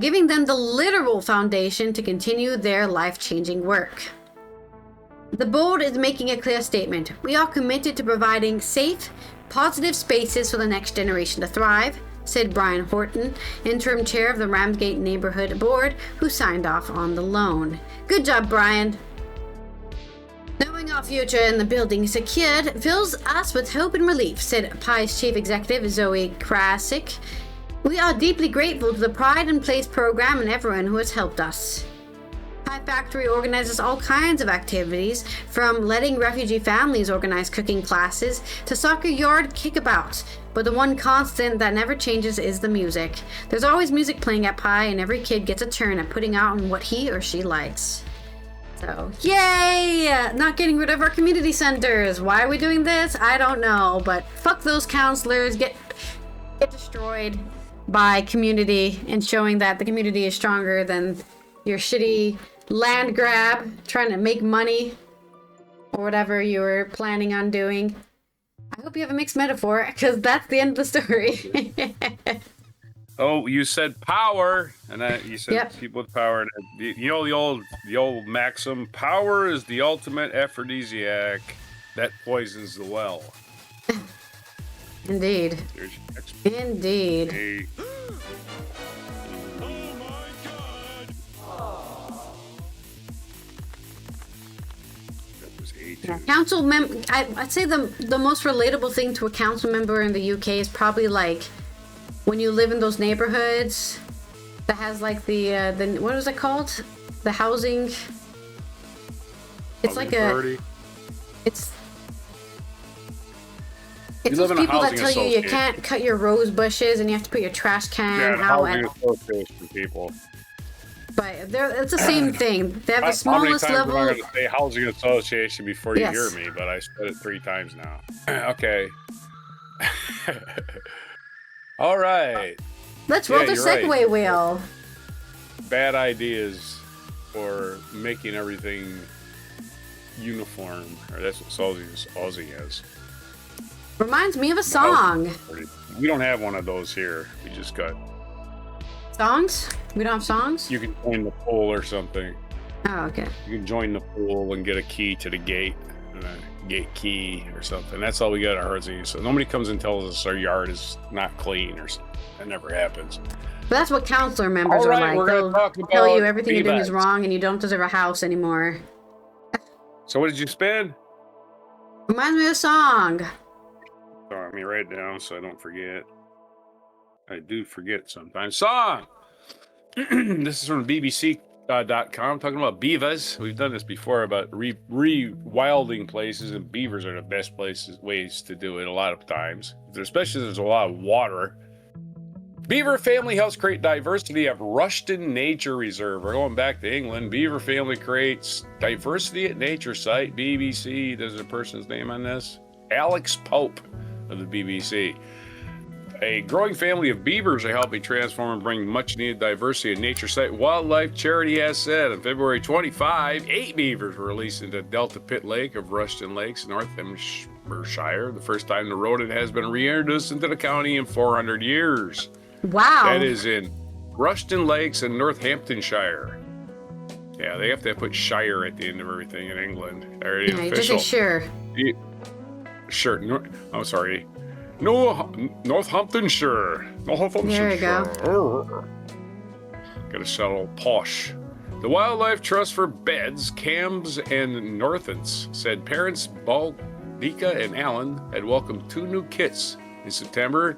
giving them the literal foundation to continue their life-changing work. The board is making a clear statement. We are committed to providing safe, positive spaces for the next generation to thrive, said Brian Horton, interim chair of the Ramsgate Neighborhood Board, who signed off on the loan. Good job, Brian. Knowing our future and the building is secured fills us with hope and relief, said Pi's chief executive, Zoe Krasik. We are deeply grateful to the Pride in Place program and everyone who has helped us. Pie Factory organizes all kinds of activities, from letting refugee families organize cooking classes to soccer yard kickabouts, but the one constant that never changes is the music. There's always music playing at Pie, and every kid gets a turn at putting out on what he or she likes. So, yay! Not getting rid of our community centers. Why are we doing this? I don't know, but fuck those counselors. Get destroyed by community and showing that the community is stronger than your shitty land grab, trying to make money, or whatever you were planning on doing. I hope you have a mixed metaphor, because that's the end of the story.
Oh, you said power, and you said
Yep.
people with power. And you know the old maxim: power is the ultimate aphrodisiac that poisons the well.
Indeed.
There's your next
Indeed.
Hey.
Yeah, I'd say the most relatable thing to a council member in the UK is probably like when you live in those neighborhoods that has like the what is it called? The housing. It's like
authority.
It's
You
those
live in a
people that
housing
tell you
association.
can't cut your rose bushes and you have to put your trash can
Yeah,
out
housing
at.
association people.
But it's the same thing. They have the
How many
smallest
times
level.
am I going to say housing association before you
Yes.
hear me? But I said it 3 times now. Okay. All right.
Let's roll the
you're right.
Segway wheel.
Bad ideas for making everything uniform, or that's what Aussie is.
Reminds me of a song.
We don't have one of those here. We just got.
Songs? We don't have songs?
You can join the pool or something.
Oh, okay.
You can join the pool and get a key to the gate, a gate key or something. That's all we got at Hardsey. So nobody comes and tells us our yard is not clean or something. That never happens.
But that's what counselor members
All right,
are like.
we're gonna
They'll
talk
tell you
about
everything you're doing is
beavers.
wrong and you don't deserve a house anymore.
So what did you spend?
Reminds me of a song.
Oh, let me write it down so I don't forget. I do forget sometimes. Song! This is from BBC.com, talking about beavers. We've done this before about rewilding places, and beavers are the best ways to do it a lot of times, especially if there's a lot of water. Beaver family helps create diversity at Rushton Nature Reserve. We're going back to England. Beaver family creates diversity at nature site. BBC, there's a person's name on this. Alex Pope of the BBC. A growing family of beavers are helping transform and bring much needed diversity at nature site. Wildlife Charity has said on February 25, 8 beavers were released into Delta Pit Lake of Rushton Lakes, Northamptonshire. The first time the rodent has been reintroduced into the county in 400 years.
Wow.
That is in Rushton Lakes in Northamptonshire. Yeah, they have to put shire at the end of everything in England. Or
Yeah, you just
official.
say sure.
Sure. I'm sorry. No, Northamptonshire.
There you go.
Gotta settle posh. The Wildlife Trust for Beds, Cams, and Northants said parents Baldika and Allen had welcomed 2 new kits in September.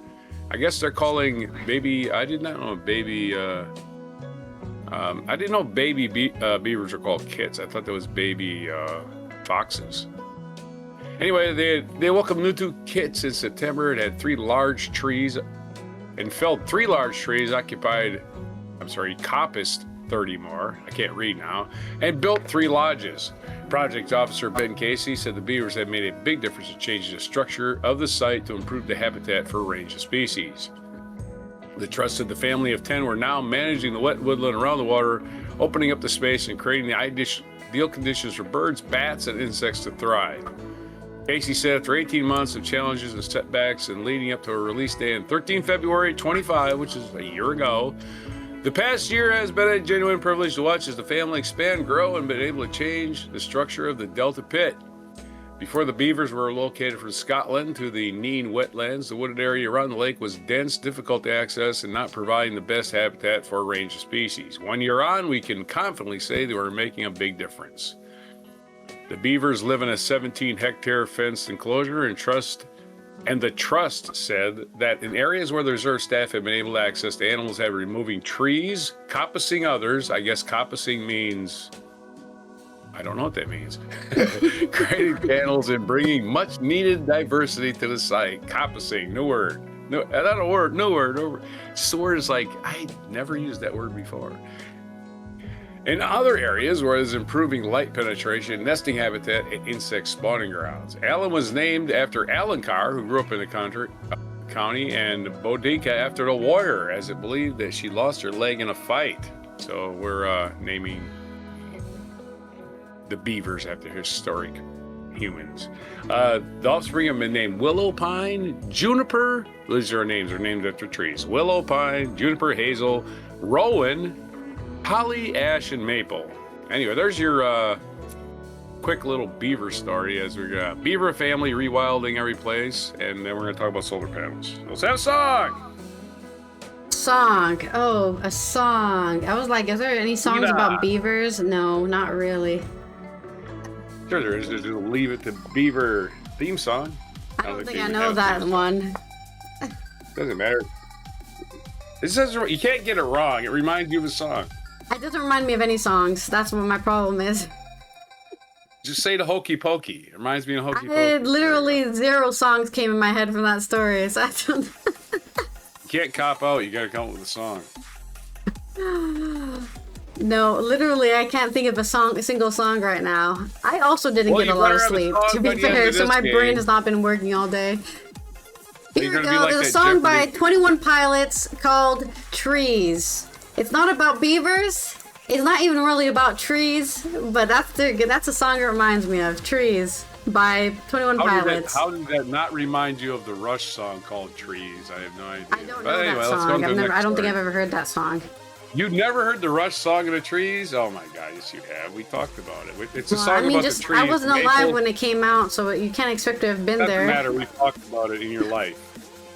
I guess they're calling baby. I did not know baby. I didn't know baby beavers are called kits. I thought that was baby foxes. Anyway, they welcomed new 2 kits in September. It had 3 large trees and felled 3 large trees, coppiced 30 more. I can't read now. And built 3 lodges. Project officer Ben Casey said the beavers have made a big difference in changing the structure of the site to improve the habitat for a range of species. The trusted the family of 10 were now managing the wet woodland around the water, opening up the space and creating the ideal conditions for birds, bats, and insects to thrive. Casey said after 18 months of challenges and setbacks and leading up to a release day on 13 February 25, which is a year ago, the past year has been a genuine privilege to watch as the family expand, grow, and been able to change the structure of the Delta Pit. Before the beavers were located from Scotland to the Neen wetlands, the wooded area around the lake was dense, difficult to access, and not providing the best habitat for a range of species. 1 year on, we can confidently say they were making a big difference. The beavers live in a 17-hectare fenced enclosure, and the trust said that in areas where the reserve staff have been able to access the animals have been removing trees, coppicing others. I guess coppicing means, I don't know what that means. Creating panels and bringing much needed diversity to the site. Coppicing, new word. No, not a word, no word. This word is like, I never used that word before. In other areas where there's improving light penetration, nesting habitat, and insect spawning grounds. Allen was named after Alan Carr, who grew up in the county, and Boudica after the warrior, as it believed that she lost her leg in a fight. So we're naming the beavers after historic humans. The offspring have been named Willow Pine, Juniper. These are names. They're named after trees. Willow Pine, Juniper, Hazel, Rowan, Holly, Ash, and Maple. Anyway, there's your quick little beaver story as we got beaver family rewilding every place, and then we're going to talk about solar panels. Let's have a song!
Oh, a song. I was like, is there any songs about beavers? No, not really.
Sure there is. Just leave it to beaver theme song.
I don't think I know that one.
Doesn't matter. It says you can't get it wrong. It reminds you of a song.
It doesn't remind me of any songs. That's what my problem is.
Just say the Hokey Pokey. It reminds me of Hokey Pokey.
Literally 0 songs came in my head from that story. So I don't...
You can't cop out. You got to come up with a song.
No, literally, I can't think of a single song right now. I also didn't get a lot of sleep, to be fair, so my brain has not been working all day. Here we go. There's a song by 21 Pilots called Trees. It's not about beavers. It's not even really about trees, but that's a song it reminds me of. Trees by 21 Pilots.
How did that not remind you of the Rush song called Trees? I have no idea.
I don't know that song. I don't think I've ever heard that song.
You've never heard the Rush song of the trees? Oh my God, yes you have. We talked about it. It's a song about the trees.
I wasn't alive when it came out, so you can't expect to have been there.
Doesn't matter. We talked about it in your life.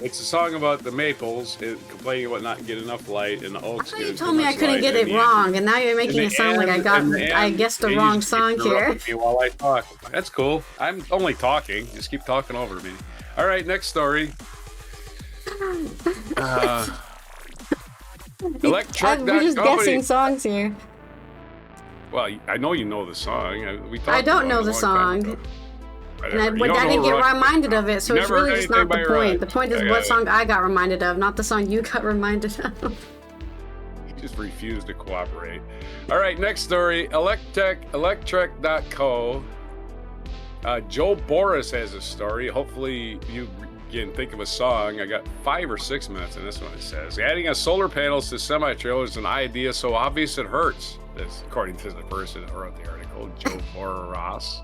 It's a song about the maples complaining about not getting enough light, and the oaks.
I thought you told me I couldn't get it wrong, and now you're making it sound like I guessed the wrong song here.
While I talk, that's cool. I'm only talking. Just keep talking over me. All right, next story.
We're just guessing songs here.
Well, I know you know the song.
I don't know the song. And I didn't get reminded of it, so it's really just not the point. The point is what song I got reminded of, not the song you got reminded of.
He just refused to cooperate. All right, next story. Electrek.co. Joe Boris has a story. Hopefully you can think of a song. I got 5 or 6 minutes in this one, it says. Adding a solar panels to semi-trailers is an idea so obvious it hurts. That's according to the person who wrote the article, Joe Boris.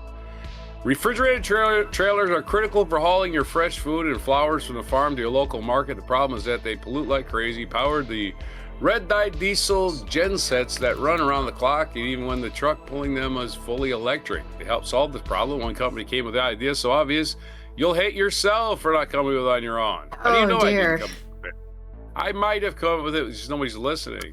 Refrigerated trailers are critical for hauling your fresh food and flowers from the farm to your local market. The problem is that they pollute like crazy, powered the red-dyed diesel gensets that run around the clock, and even when the truck pulling them is fully electric. To help solve this problem, one company came with the idea so obvious, you'll hate yourself for not coming with it on your own. How do you know
dear.
I didn't come up with it? I might have come up with it, just nobody's listening.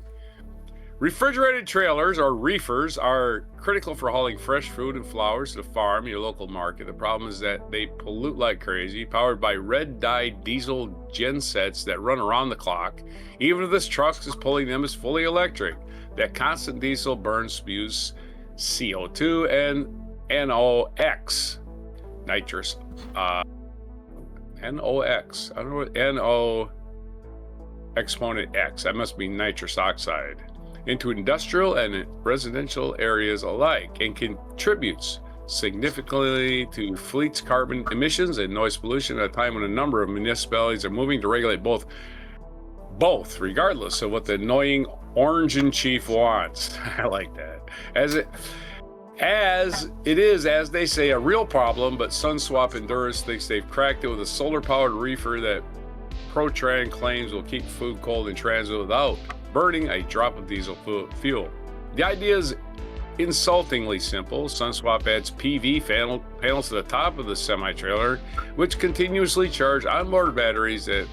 Refrigerated trailers, or reefers, are critical for hauling fresh fruit and flowers to the farm, your local market. The problem is that they pollute like crazy, powered by red-dyed diesel gensets that run around the clock. Even if this truck is pulling them is fully electric, that constant diesel burn spews CO2 and NOx, nitrous, NOx. I don't know what NO exponent X. That must be nitrous oxide. into industrial and residential areas alike and contributes significantly to fleet's carbon emissions and noise pollution at a time when a number of municipalities are moving to regulate both, regardless of what the annoying orange in chief wants. I like that. As it is, as they say, a real problem, but Sunswap Endurance thinks they've cracked it with a solar-powered reefer that Protran claims will keep food cold in transit without burning a drop of diesel fuel. The idea is insultingly simple. Sunswap adds PV panels to the top of the semi-trailer, which continuously charge onboard batteries that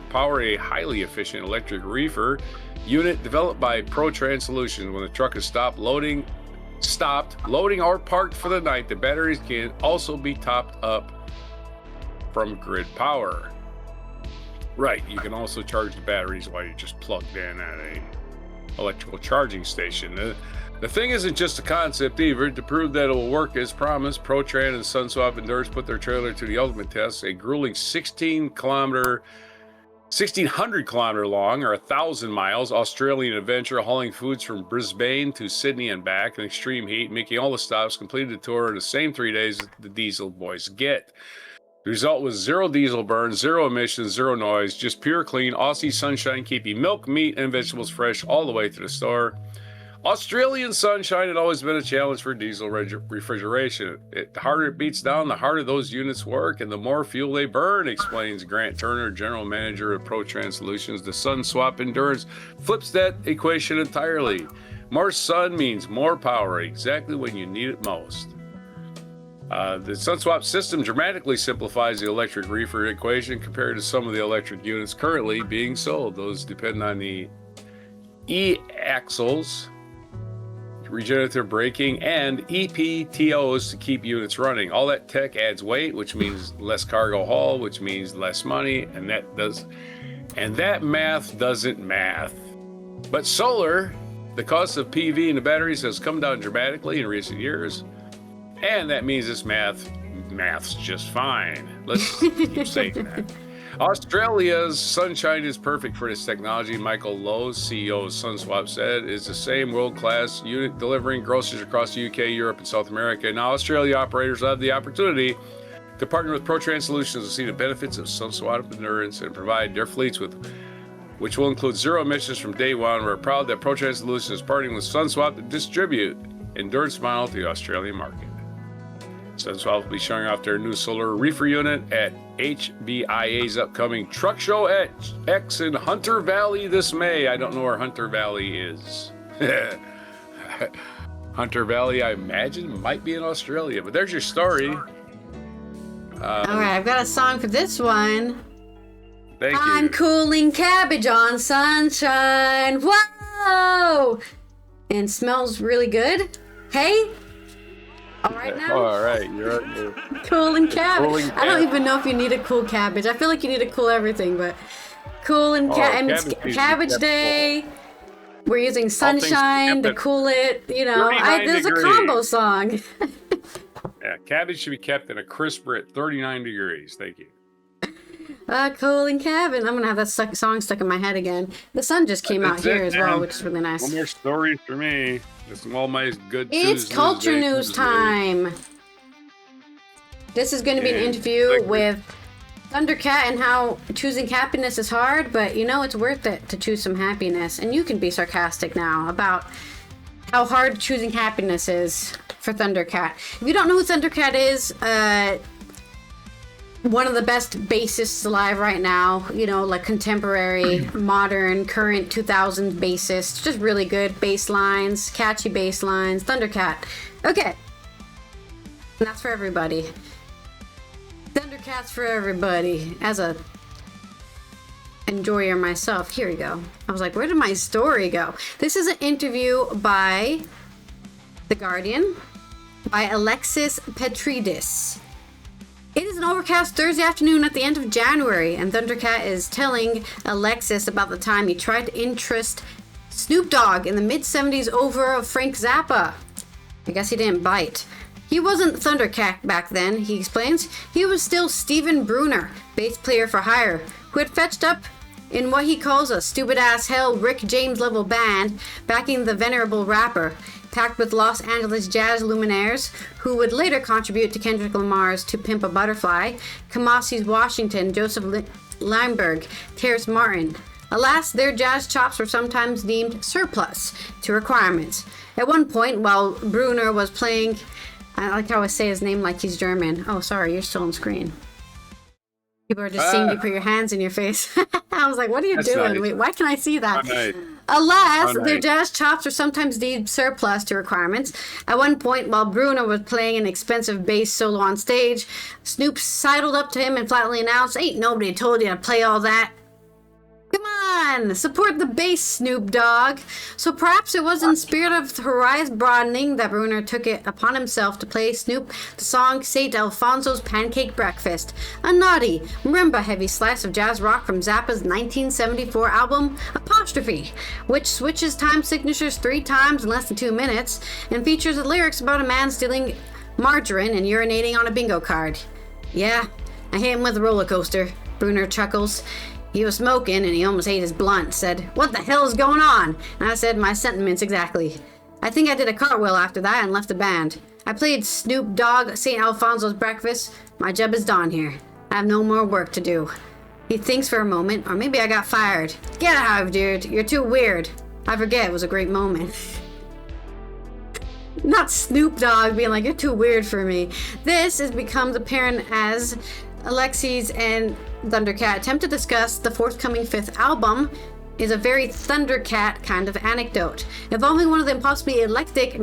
power a highly efficient electric reefer unit developed by Protran Solutions. When the truck is stopped loading or parked for the night, the batteries can also be topped up from grid power. Right, you can also charge the batteries while you're just plugged in at a electrical charging station. The thing isn't just a concept either. To prove that it will work as promised, Protran and Sunswap Endurance put their trailer to the ultimate test. A grueling 1,600 kilometer long, or 1,000 miles, Australian adventure hauling foods from Brisbane to Sydney and back in extreme heat, making all the stops, completed the tour in the same 3 days that the diesel boys get. The result was zero diesel burn, zero emissions, zero noise, just pure clean Aussie sunshine, keeping milk, meat, and vegetables fresh all the way to the store. Australian sunshine had always been a challenge for diesel refrigeration. The harder it beats down, the harder those units work, and the more fuel they burn, explains Grant Turner, General Manager of Protran Solutions. The Sunswap Endurance flips that equation entirely. More sun means more power, exactly when you need it most. The Sunswap system dramatically simplifies the electric reefer equation compared to some of the electric units currently being sold. Those depend on the e-axles, regenerative braking, and EPTOs to keep units running. All that tech adds weight, which means less cargo haul, which means less money, and that math doesn't math. But solar, the cost of PV and the batteries has come down dramatically in recent years. And that means this math's just fine. Let's keep saying that. Australia's sunshine is perfect for this technology. Michael Lowe, CEO of Sunswap, said is the same world-class unit delivering groceries across the UK, Europe, and South America. Now Australia operators have the opportunity to partner with Protran Solutions to see the benefits of Sunswap Endurance and provide their fleets with, which will include zero emissions from day one. We're proud that Protran Solutions is partnering with Sunswap to distribute Endurance model to the Australian market. Sunswap will be showing off their new solar reefer unit at HBIA's upcoming truck show at X in Hunter Valley this May. I don't know where Hunter Valley is. Hunter Valley, I imagine, might be in Australia, but there's your story.
All right, I've got a song for this one.
Thank you.
I'm cooling cabbage on sunshine. Whoa! And smells really good. Hey? All right now?
All right, you're
Cooling cabbage.
Cooling
I don't even know if you need a cool cabbage. I feel like you need to cool everything, but cooling and it's cabbage day. We're using sunshine to cool it. You know, there's a combo song.
Yeah, cabbage should be kept in a crisper at 39 degrees. Thank you.
Cooling cabbage. I'm gonna have that song stuck in my head again. The sun just came out here as well, which is really nice.
No more stories for me. This is all my good.
It's culture news time. This is going to be an interview with Thundercat and how choosing happiness is hard, but you know it's worth it to choose some happiness. And you can be sarcastic now about how hard choosing happiness is for Thundercat. If you don't know who Thundercat is, one of the best bassists alive right now, you know, like contemporary, modern, current 2000s bassist. Just really good bass lines, catchy bass lines. Thundercat. Okay. And that's for everybody. Thundercat's for everybody. As a enjoyer myself. Here we go. I was like, where did my story go? This is an interview by The Guardian by Alexis Petridis. It is an overcast Thursday afternoon at the end of January, and Thundercat is telling Alexis about the time he tried to interest Snoop Dogg in the mid-70s over of Frank Zappa. I guess he didn't bite. He wasn't Thundercat back then, he explains. He was still Steven Bruner, bass player for hire, who had fetched up in what he calls a stupid-ass hell Rick James level band, backing the venerable rapper, packed with Los Angeles jazz luminaires, who would later contribute to Kendrick Lamar's To Pimp a Butterfly, Kamasi's Washington, Joseph Lineberg, Terrace Martin. Alas, their jazz chops were sometimes deemed surplus to requirements. At one point, while Bruner was playing, I like how I say his name like he's German. Oh, sorry, you're still on screen. People are just seeing you put your hands in your face. I was like, what are you doing?
Nice.
Wait, why can I see that?
Nice.
Alas, their jazz chops were sometimes deemed surplus to requirements. At one point, while Bruno was playing an expensive bass solo on stage, Snoop sidled up to him and flatly announced, "Ain't nobody told you to play all that. Come on, support the bass, Snoop Dogg." So perhaps it was in spirit of horizon broadening that Bruner took it upon himself to play Snoop the song St. Alfonso's Pancake Breakfast, a naughty, marimba-heavy slice of jazz rock from Zappa's 1974 album Apostrophe, which switches time signatures 3 times in less than 2 minutes and features the lyrics about a man stealing margarine and urinating on a bingo card. "Yeah, I hit him with a roller coaster," Bruner chuckles. "He was smoking and he almost ate his blunt. Said, 'What the hell is going on?' And I said my sentiments exactly. I think I did a cartwheel after that and left the band. I played Snoop Dogg, St. Alfonso's Breakfast. My job is done here. I have no more work to do." He thinks for a moment, or maybe I got fired. "Get out, dude. You're too weird." I forget, it was a great moment. Not Snoop Dogg being like, "You're too weird for me." This becomes apparent as Alexis and Thundercat attempt to discuss the forthcoming 5th album is a very Thundercat kind of anecdote, involving one of the impossibly eclectic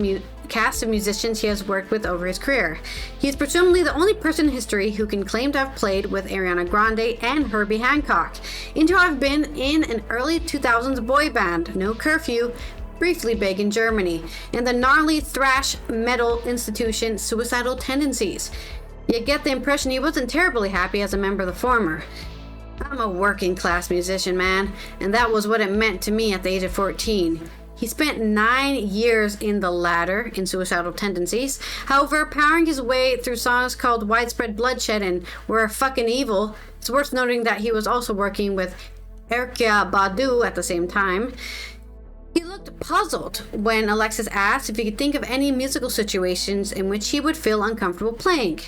cast of musicians he has worked with over his career. He is presumably the only person in history who can claim to have played with Ariana Grande and Herbie Hancock, and to have been in an early 2000s boy band, No Curfew, briefly big in Germany, and the gnarly thrash metal institution Suicidal Tendencies. You get the impression he wasn't terribly happy as a member of the former. "I'm a working class musician, man, and that was what it meant to me at the age of 14. He spent 9 years in the latter, in Suicidal Tendencies, however, powering his way through songs called Widespread Bloodshed and We're Fucking Evil. It's worth noting that he was also working with Erykah Badu at the same time. He looked puzzled when Alexis asked if he could think of any musical situations in which he would feel uncomfortable playing.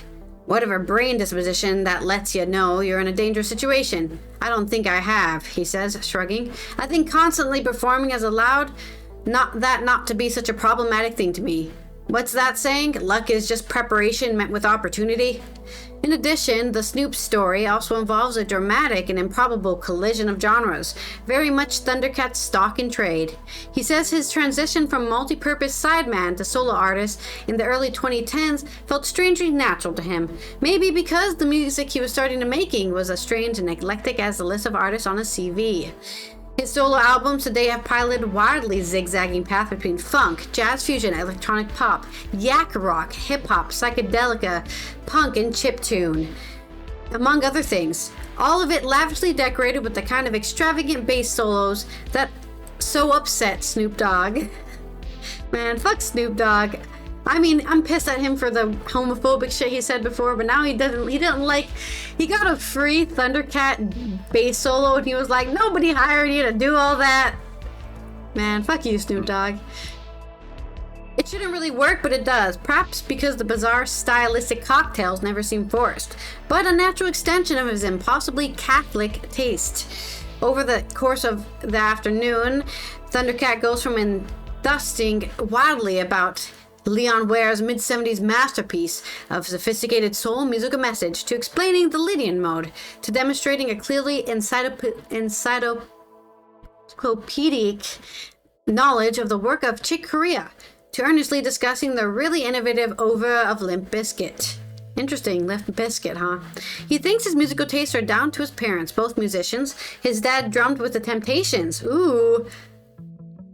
"Whatever brain disposition that lets you know you're in a dangerous situation. I don't think I have," he says, shrugging. "I think constantly performing has allowed not to be such a problematic thing to me. What's that saying? Luck is just preparation met with opportunity." In addition, the Snoop story also involves a dramatic and improbable collision of genres, very much Thundercat's stock in trade. He says his transition from multi-purpose sideman to solo artist in the early 2010s felt strangely natural to him, maybe because the music he was starting to making was as strange and eclectic as the list of artists on his CV. His solo albums today have piloted a wildly zigzagging path between funk, jazz fusion, electronic pop, yak rock, hip-hop, psychedelica, punk, and chiptune, among other things. All of it lavishly decorated with the kind of extravagant bass solos that so upset Snoop Dogg. Man, fuck Snoop Dogg. I mean, I'm pissed at him for the homophobic shit he said before, but now he didn't like, he got a free Thundercat bass solo and he was like, nobody hired you to do all that. Man, fuck you, Snoop Dogg. It shouldn't really work, but it does, perhaps because the bizarre stylistic cocktails never seem forced, but a natural extension of his impossibly Catholic taste. Over the course of the afternoon, Thundercat goes from enthusing wildly about Leon Ware's mid-70s masterpiece of sophisticated soul musical message to explaining the Lydian mode, to demonstrating a clearly encyclopedic knowledge of the work of Chick Corea, to earnestly discussing the really innovative oeuvre of Limp Bizkit. Interesting, Limp Bizkit, huh? He thinks his musical tastes are down to his parents, both musicians. His dad drummed with the Temptations. Ooh.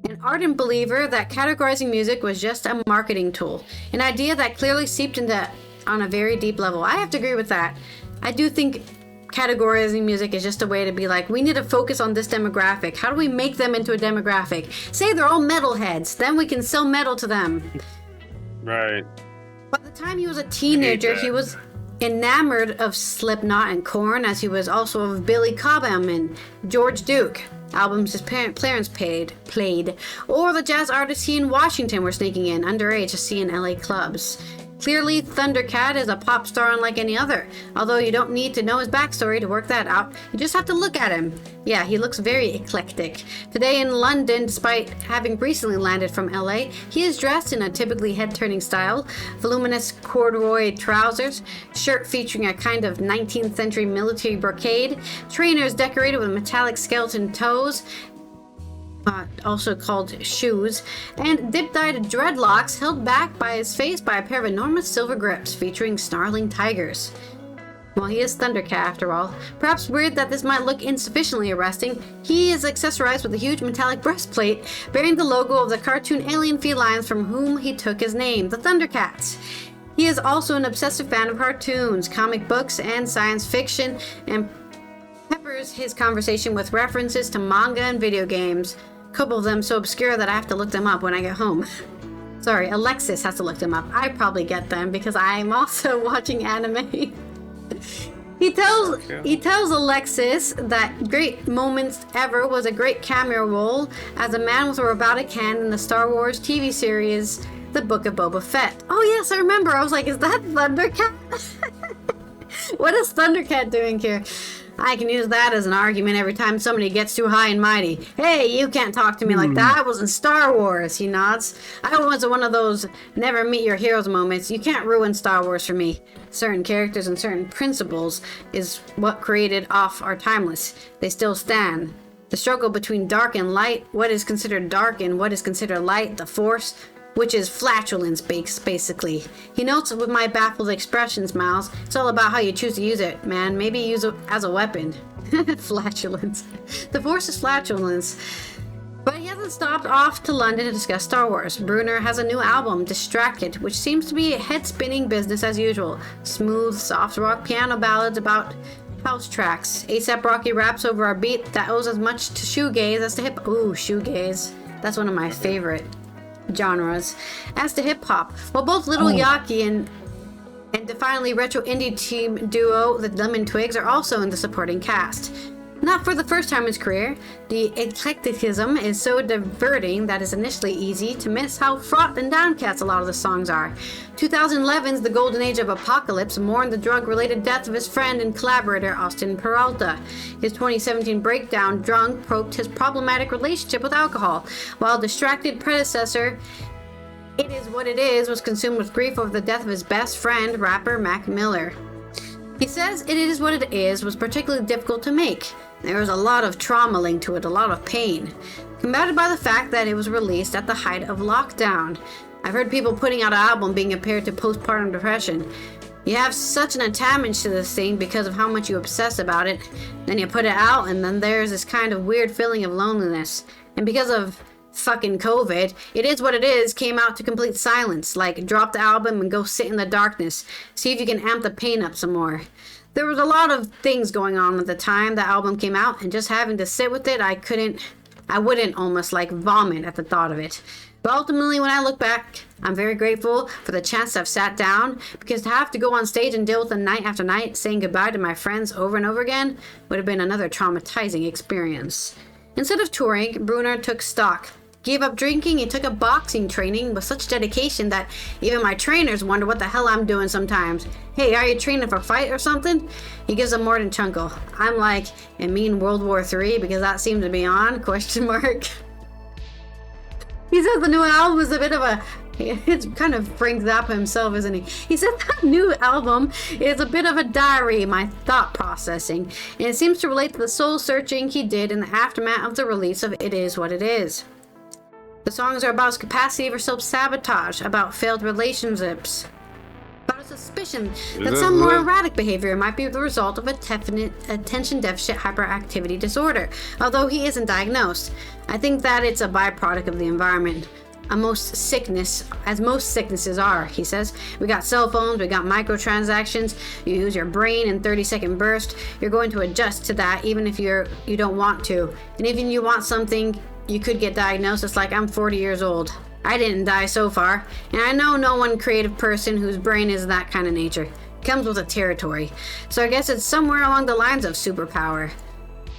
An ardent believer that categorizing music was just a marketing tool, an idea that clearly seeped into on a very deep level. I have to agree with that. I do think categorizing music is just a way to be like, we need to focus on this demographic. How do we make them into a demographic? Say they're all metalheads, then we can sell metal to them.
Right.
By the time he was a teenager, he was enamored of Slipknot and Korn, as he was also of Billy Cobham and George Duke, albums his parents played, or the jazz artists he and Washington were sneaking in underage to see in LA clubs. Clearly, Thundercat is a pop star unlike any other, although you don't need to know his backstory to work that out. You just have to look at him. Yeah, he looks very eclectic. Today in London, despite having recently landed from LA, he is dressed in a typically head-turning style: voluminous corduroy trousers, shirt featuring a kind of 19th century military brocade, trainers decorated with metallic skeleton toes, also called shoes, and dip-dyed dreadlocks held back by his face by a pair of enormous silver grips featuring snarling tigers. Well, he is Thundercat after all. Perhaps weird that this might look insufficiently arresting, he is accessorized with a huge metallic breastplate bearing the logo of the cartoon alien felines from whom he took his name, the Thundercats. He is also an obsessive fan of cartoons, comic books, and science fiction, and peppers his conversation with references to manga and video games. A couple of them so obscure that I have to look them up when I get home. Sorry, Alexis has to look them up. I probably get them because I'm also watching anime. He tells Alexis that Great Moments Ever was a great cameo role as a man with a robotic hand in the Star Wars TV series The Book of Boba Fett. Oh yes, I remember. I was like, is that Thundercat? What is Thundercat doing here? I can use that as an argument every time somebody gets too high and mighty. Hey, you can't talk to me like that. I was in Star Wars, he nods. I was one of those never meet your heroes moments. You can't ruin Star Wars for me. Certain characters and certain principles is what created off are timeless. They still stand. The struggle between dark and light, what is considered dark and what is considered light, the Force, which is flatulence, basically. He notes with my baffled expressions, Miles, it's all about how you choose to use it, man. Maybe use it as a weapon. Flatulence. The Force is flatulence. But he hasn't stopped off to London to discuss Star Wars. Bruner has a new album, Distracted, which seems to be head-spinning business as usual. Smooth, soft rock piano ballads about house tracks. A$AP Rocky raps over a beat that owes as much to shoegaze as to hip. Ooh, shoegaze. That's one of my favorite genres. As to hip-hop, while both Little Yachty and defiantly retro indie team duo the Lemon Twigs are also in the supporting cast. Not for the first time in his career, the eclecticism is so diverting that it's initially easy to miss how fraught and downcast a lot of the songs are. 2011's The Golden Age of Apocalypse mourned the drug-related death of his friend and collaborator Austin Peralta. His 2017 breakdown, Drunk, probed his problematic relationship with alcohol, while Distracted predecessor It Is What It Is was consumed with grief over the death of his best friend, rapper Mac Miller. He says It Is What It Is was particularly difficult to make. There was a lot of trauma linked to it, a lot of pain, combated by the fact that it was released at the height of lockdown. I've heard people putting out an album being compared to postpartum depression. You have such an attachment to this thing because of how much you obsess about it, then you put it out and then there's this kind of weird feeling of loneliness. And because of fucking COVID, It Is What It Is came out to complete silence, like drop the album and go sit in the darkness, see if you can amp the pain up some more. There was a lot of things going on at the time the album came out, and just having to sit with it, I wouldn't almost like vomit at the thought of it. But ultimately, when I look back, I'm very grateful for the chance to have sat down, because to have to go on stage and deal with it night after night, saying goodbye to my friends over and over again, would have been another traumatizing experience. Instead of touring, Bruner took stock. Gave up drinking and took up boxing training with such dedication that even my trainers wonder what the hell I'm doing sometimes. Hey, are you training for a fight or something? He gives a Morden chuckle. I'm like, and mean World War III because that seems to be on, question mark. He says the new album is a bit of a, it's kind of Frank Zappa himself, isn't he? He said that new album is a bit of a diary of my thought processing, and it seems to relate to the soul searching he did in the aftermath of the release of It Is What It Is. The songs are about his capacity for self-sabotage, about failed relationships, about a suspicion that some more erratic behavior might be the result of a definite attention deficit hyperactivity disorder, although he isn't diagnosed. I think that it's a byproduct of the environment. As most sicknesses are, he says. We got cell phones, we got microtransactions, you use your brain in 30-second bursts. You're going to adjust to that even if you don't want to. And even if you want something, you could get diagnosed. It's like I'm 40 years old. I didn't die so far, and I know no one creative person whose brain is that kind of nature. comes with the territory. So I guess it's somewhere along the lines of superpower.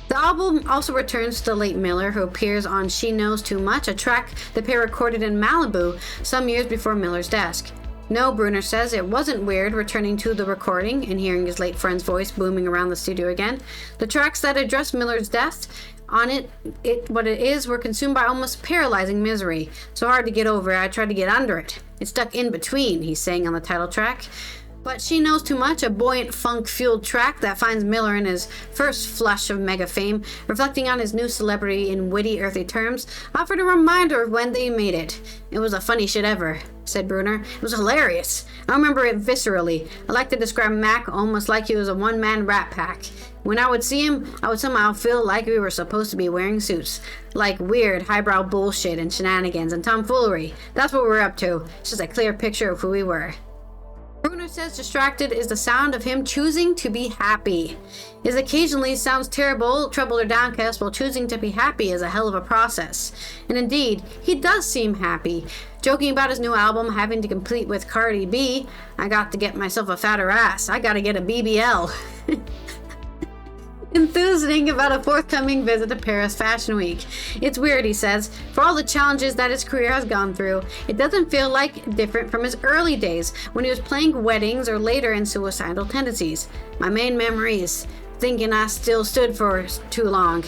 The album also returns to the late Miller, who appears on She Knows Too Much, a track the pair recorded in Malibu some years before Miller's death. No, Bruner says, it wasn't weird returning to the recording and hearing his late friend's voice booming around the studio again. The tracks that address Miller's death on what it is were consumed by almost paralyzing misery. So hard to get over, I tried to get under it. It's stuck in between, he's saying on the title track. But She Knows Too Much, a buoyant funk-fueled track that finds Miller in his first flush of mega fame, reflecting on his new celebrity in witty, earthy terms, offered a reminder of when they made it. It was the funny shit ever, said Bruner. It was hilarious. I remember it viscerally. I like to describe Mac almost like he was a one-man rat pack. When I would see him, I would somehow feel like we were supposed to be wearing suits. Like weird, highbrow bullshit and shenanigans and tomfoolery. That's what we're up to. It's just a clear picture of who we were. Bruner says Distracted is the sound of him choosing to be happy. It occasionally sounds terrible, troubled, or downcast, while choosing to be happy is a hell of a process. And indeed, he does seem happy. Joking about his new album having to complete with Cardi B, I got to get myself a fatter ass. I gotta get a BBL. Enthusing about a forthcoming visit to Paris Fashion Week. It's weird, he says. For all the challenges that his career has gone through, it doesn't feel like different from his early days when he was playing weddings or later in suicidal tendencies. My main memory is thinking I still stood for too long.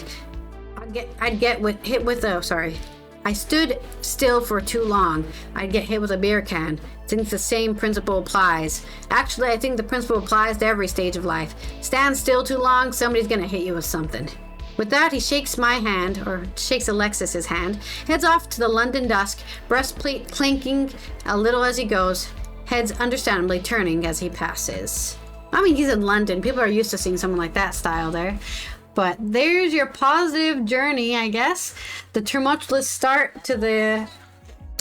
I stood still for too long. I'd get hit with a beer can. I think the same principle applies. Actually, I think the principle applies to every stage of life. Stand still too long, somebody's gonna hit you with something. With that, he shakes my hand, or shakes Alexis's hand, heads off to the London dusk, breastplate clinking a little as he goes, heads understandably turning as he passes. I mean, he's in London. People are used to seeing someone like that style there. But there's your positive journey, I guess. The tumultuous start to the...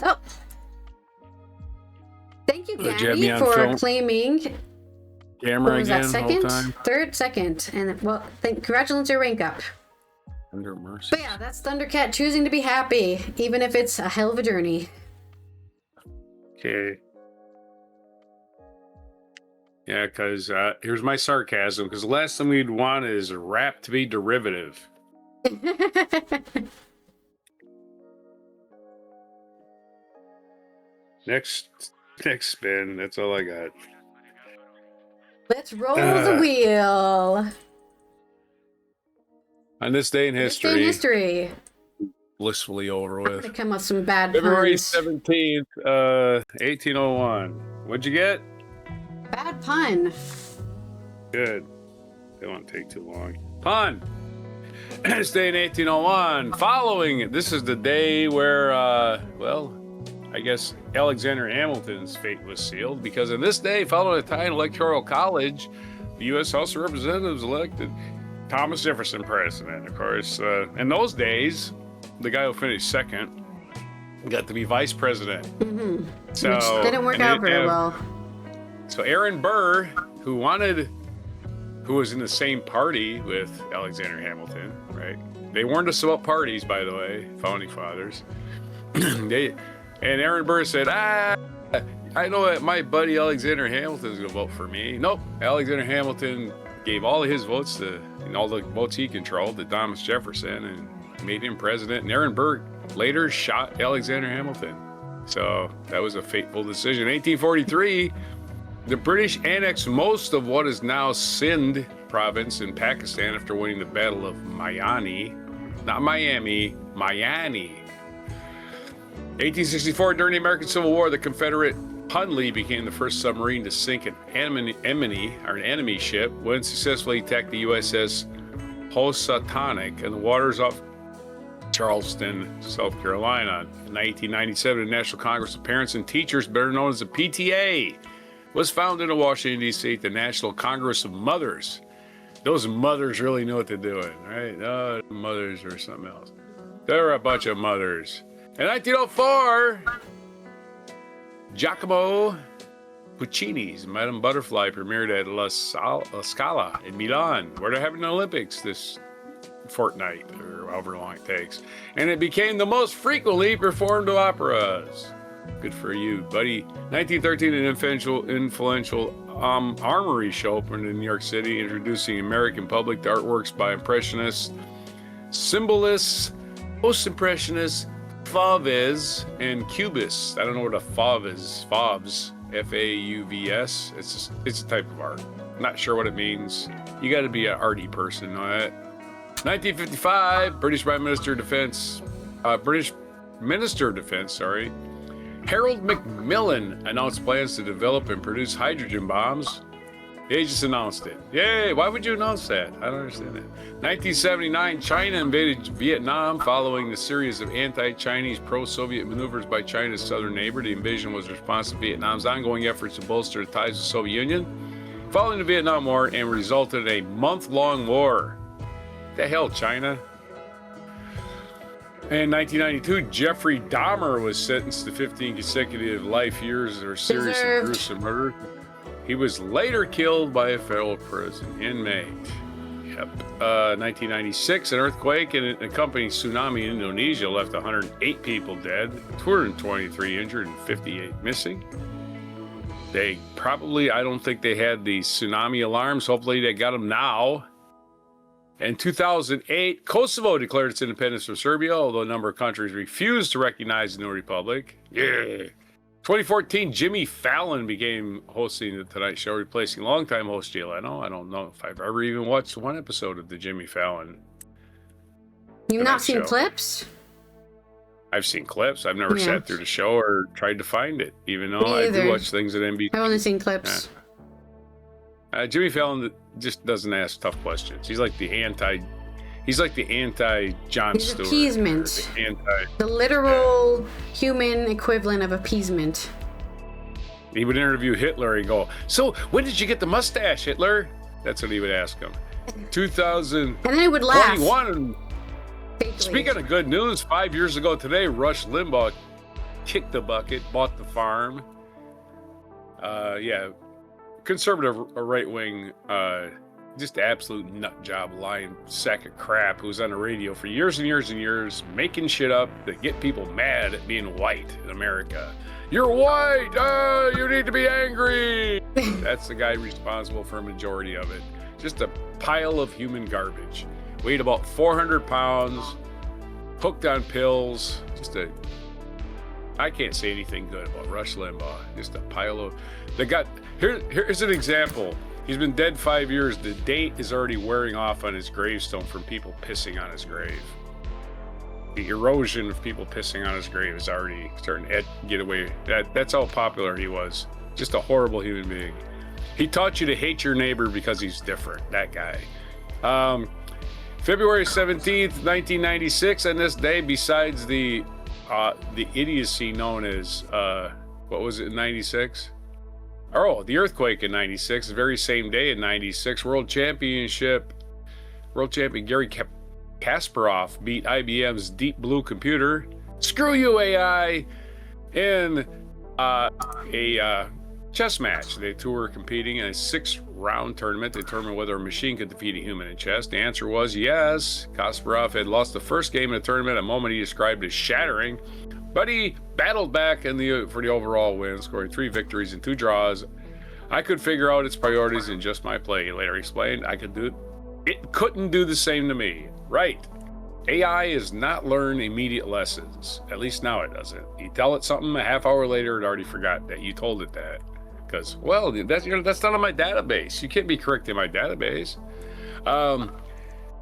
Oh! Thank you, Danny, for claiming...
Camera again,
that, second? Third, second. And, well, congratulations, your rank up.
Under mercy.
But yeah, that's Thundercat choosing to be happy, even if it's a hell of a journey.
Okay. Yeah, because here's my sarcasm, because the last thing we'd want is a rap to be derivative. Next spin, that's all I got.
Let's roll the wheel.
On this day in history. Blissfully over with.
I'm gonna come up with some bad
February
puns.
17th, 1801. What'd you get?
Bad pun.
Good. They won't take too long. Pun. This day in 1801. Following, this is the day where, I guess Alexander Hamilton's fate was sealed, because on this day, following the tie in Electoral College, the U.S. House of Representatives elected Thomas Jefferson president. Of course, in those days, the guy who finished second got to be vice president.
Mm-hmm.
So,
which didn't work out very well.
So Aaron Burr, who was in the same party with Alexander Hamilton, right? They warned us about parties, by the way, founding fathers. And Aaron Burr said, I know that my buddy Alexander Hamilton's going to vote for me. Nope. Alexander Hamilton gave all of his votes all the votes he controlled to Thomas Jefferson and made him president. And Aaron Burr later shot Alexander Hamilton. So that was a fateful decision. 1843, the British annexed most of what is now Sindh province in Pakistan after winning the Battle of Mayani. Not Miami, Mayani. 1864, during the American Civil War, the Confederate Hunley became the first submarine to sink an enemy ship when it successfully attacked the USS Housatonic in the waters off Charleston, South Carolina. In 1997, the National Congress of Parents and Teachers, better known as the PTA, was founded in Washington, D.C., the National Congress of Mothers. Those mothers really know what they're doing, right? Oh, mothers or something else. They're a bunch of mothers. In 1904, Giacomo Puccini's Madame Butterfly premiered at La Scala in Milan, where they're having the Olympics this fortnight, or however long it takes. And it became the most frequently performed of operas. Good for you, buddy. 1913, an influential armory show opened in New York City, introducing American public to artworks by impressionists, symbolists, post-impressionists, Fauvs, and Cubists. I don't know what a Fauv is. Fauvs, F-A-U-V-S. It's a type of art. Not sure what it means. You got to be an arty person to know that. 1955, British Minister of Defense, Harold Macmillan announced plans to develop and produce hydrogen bombs. They just announced it. Yay! Why would you announce that? I don't understand that. 1979, China invaded Vietnam following the series of anti-Chinese pro-Soviet maneuvers by China's southern neighbor. The invasion was a response to Vietnam's ongoing efforts to bolster the ties with the Soviet Union following the Vietnam War, and resulted in a month-long war. What the hell, China? In 1992, Jeffrey Dahmer was sentenced to 15 consecutive life years for serious and gruesome murder. He was later killed by a federal prison inmate. 1996, an earthquake and an accompanying tsunami in Indonesia left 108 people dead, 223 injured, and 58 missing. I don't think they had the tsunami alarms. Hopefully they got them now. In 2008, Kosovo declared its independence from Serbia, although a number of countries refused to recognize the new republic. Yeah. 2014, Jimmy Fallon began hosting the Tonight Show, replacing longtime host Jay Leno. I don't know if I've ever even watched one episode of the Jimmy Fallon.
You've not seen clips?
I've seen clips. I've never sat through the show or tried to find it, even though I do watch things at NBC.
I've only seen clips.
Jimmy Fallon just doesn't ask tough questions. He's like the anti Jon Stewart.
Appeasement. The literal human equivalent of appeasement.
He would interview Hitler and go, "So when did you get the mustache, Hitler?" That's what he would ask him. 2000.
And then he would laugh.
Speaking of good news, 5 years ago today, Rush Limbaugh kicked the bucket, bought the farm. Conservative or right-wing, just absolute nut job, lying sack of crap who was on the radio for years and years and years, making shit up to get people mad at being white in America. You're white! You need to be angry! That's the guy responsible for a majority of it. Just a pile of human garbage. Weighed about 400 pounds, hooked on pills, I can't say anything good about Rush Limbaugh. Just a pile of... Here's an example. He's been dead 5 years. The date is already wearing off on his gravestone from people pissing on his grave. The erosion of people pissing on his grave is already starting to get away. That's how popular he was. Just a horrible human being. He taught you to hate your neighbor because he's different. That guy. February 17th, 1996, on this day, besides the idiocy known as, what was it in 96? Oh, the earthquake in 96, the very same day in 96, world champion Gary Kasparov beat IBM's Deep Blue computer. Screw you, AI! In a chess match. The two were competing in a 6-round tournament to determine whether a machine could defeat a human in chess. The answer was yes. Kasparov had lost the first game in the tournament, a moment he described as shattering, but he battled back for the overall win, scoring 3 victories and 2 draws. I could figure out its priorities in just my play, he later explained. It couldn't do the same to me. Right. AI is not learn immediate lessons. At least now it doesn't. You tell it something, a half hour later, it already forgot that you told it that. Because, well, that's not on my database. You can't be correct in my database.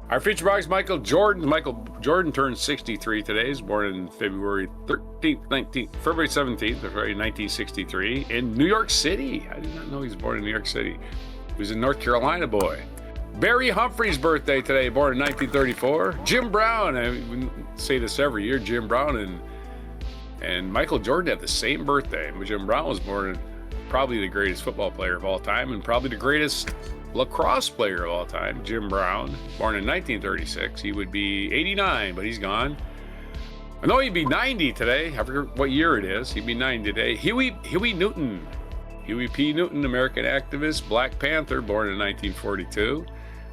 Our feature box, Michael Jordan. Michael Jordan turned 63 today. He was born in February 17th, 1963 in New York City. I did not know he was born in New York City. He was a North Carolina boy. Barry Humphrey's birthday today, born in 1934. Jim Brown, I say this every year, Jim Brown and Michael Jordan had the same birthday. Jim Brown was born probably the greatest football player of all time and probably the greatest lacrosse player of all time. Jim Brown, born in 1936. He would be 89, but he's gone. I know he'd be 90 today. I forget what year it is. He'd be 90 today. Huey Newton. Huey P. Newton, American activist, Black Panther, born in 1942.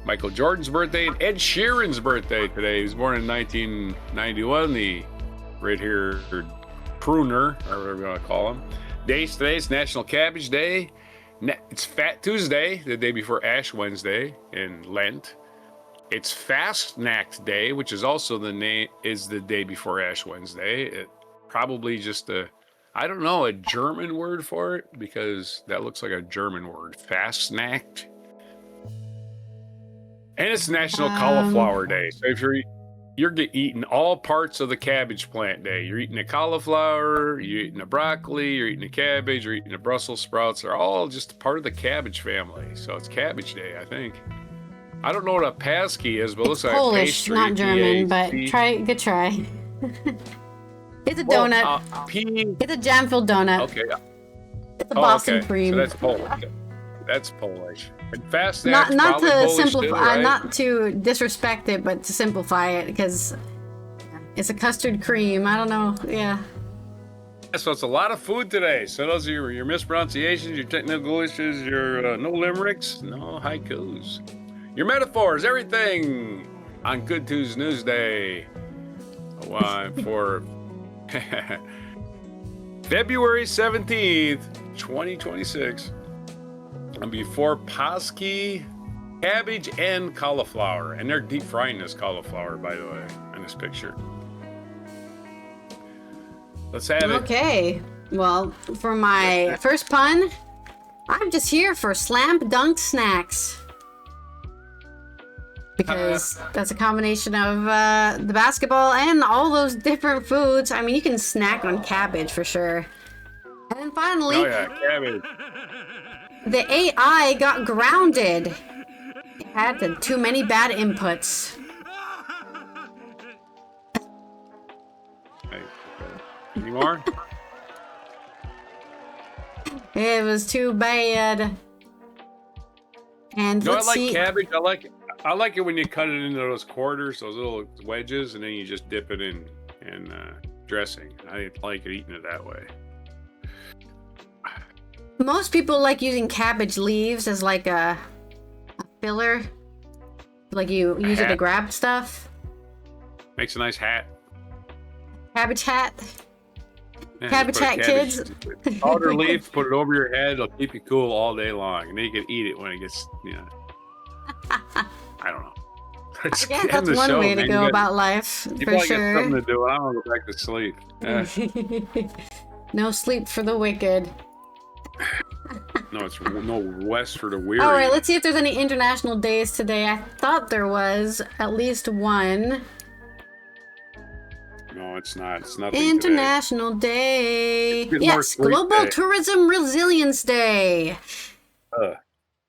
Michael Jordan's birthday and Ed Sheeran's birthday today. He was born in 1991. The red-haired pruner, or whatever you want to call them. Days today, it's National Cabbage Day. It's Fat Tuesday, the day before Ash Wednesday in Lent. It's Fastnacht Day, which is also the day before Ash Wednesday. It probably just a German word for it, because that looks like a German word. Fastnacht. And it's National Cauliflower Day. So if you're eating all parts of the cabbage plant day. You're eating the cauliflower, you're eating the broccoli, you're eating the cabbage, you're eating the Brussels sprouts. They're all just part of the cabbage family. So it's Cabbage Day, I think. I don't know what a pasky is, but it looks like
Polish,
a pastry.
not German, but good try. It's a donut. It's a jam-filled donut.
Okay.
It's a Boston cream.
So that's Polish. That's Polish. And fast
not to
Polish
simplify,
too, right?
not to disrespect it, but to simplify it, because it's a custard cream. I don't know. Yeah.
So it's a lot of food today. So those are your mispronunciations, your technical glitches, your no limericks, no haikus, your metaphors, everything on Good Tuesday for February 17th, 2026. And before Pasky, cabbage and cauliflower. And they're deep frying this cauliflower, by the way, in this picture. Let's have it.
Okay. Well, for my first pun, I'm just here for slam dunk snacks. Because that's a combination of the basketball and all those different foods. I mean, you can snack on cabbage for sure. And then finally,
cabbage.
The AI got grounded. It had too many bad inputs.
Any more?
It was too bad. And
I like cabbage. I like it when you cut it into those quarters, those little wedges, and then you just dip it in dressing. I like eating it that way.
Most people like using cabbage leaves as like a filler. Like you use it to grab stuff.
Makes a nice hat.
Cabbage hat.
Yeah,
cabbage hat, kids.
Powder leaf, put it over your head. It'll keep you cool all day long. And then you can eat it when it gets, I don't know.
I guess that's one way to go about life, for sure.
Got something to do. I don't want to go back to sleep.
No sleep for the wicked.
No, it's no rest for the weary.
All right, let's see if there's any international days today. I thought there was at least one.
No, it's not. It's nothing.
International Day. Yes, Global Tourism Resilience Day.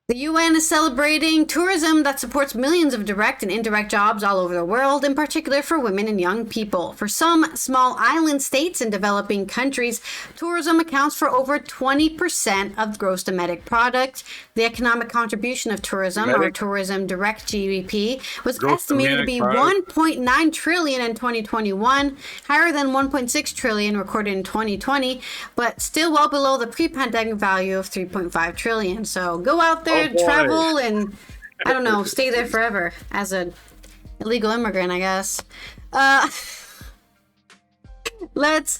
The UN is celebrating tourism that supports millions of direct and indirect jobs all over the world, in particular for women and young people. For some small island states and developing countries, tourism accounts for over 20% of gross domestic product. The economic contribution of tourism, or tourism direct GDP, was estimated to be 1.9 trillion in 2021, higher than 1.6 trillion recorded in 2020, but still well below the pre-pandemic value of 3.5 trillion. So go out there, travel, and I don't know, stay there forever as an illegal immigrant, I guess. Let's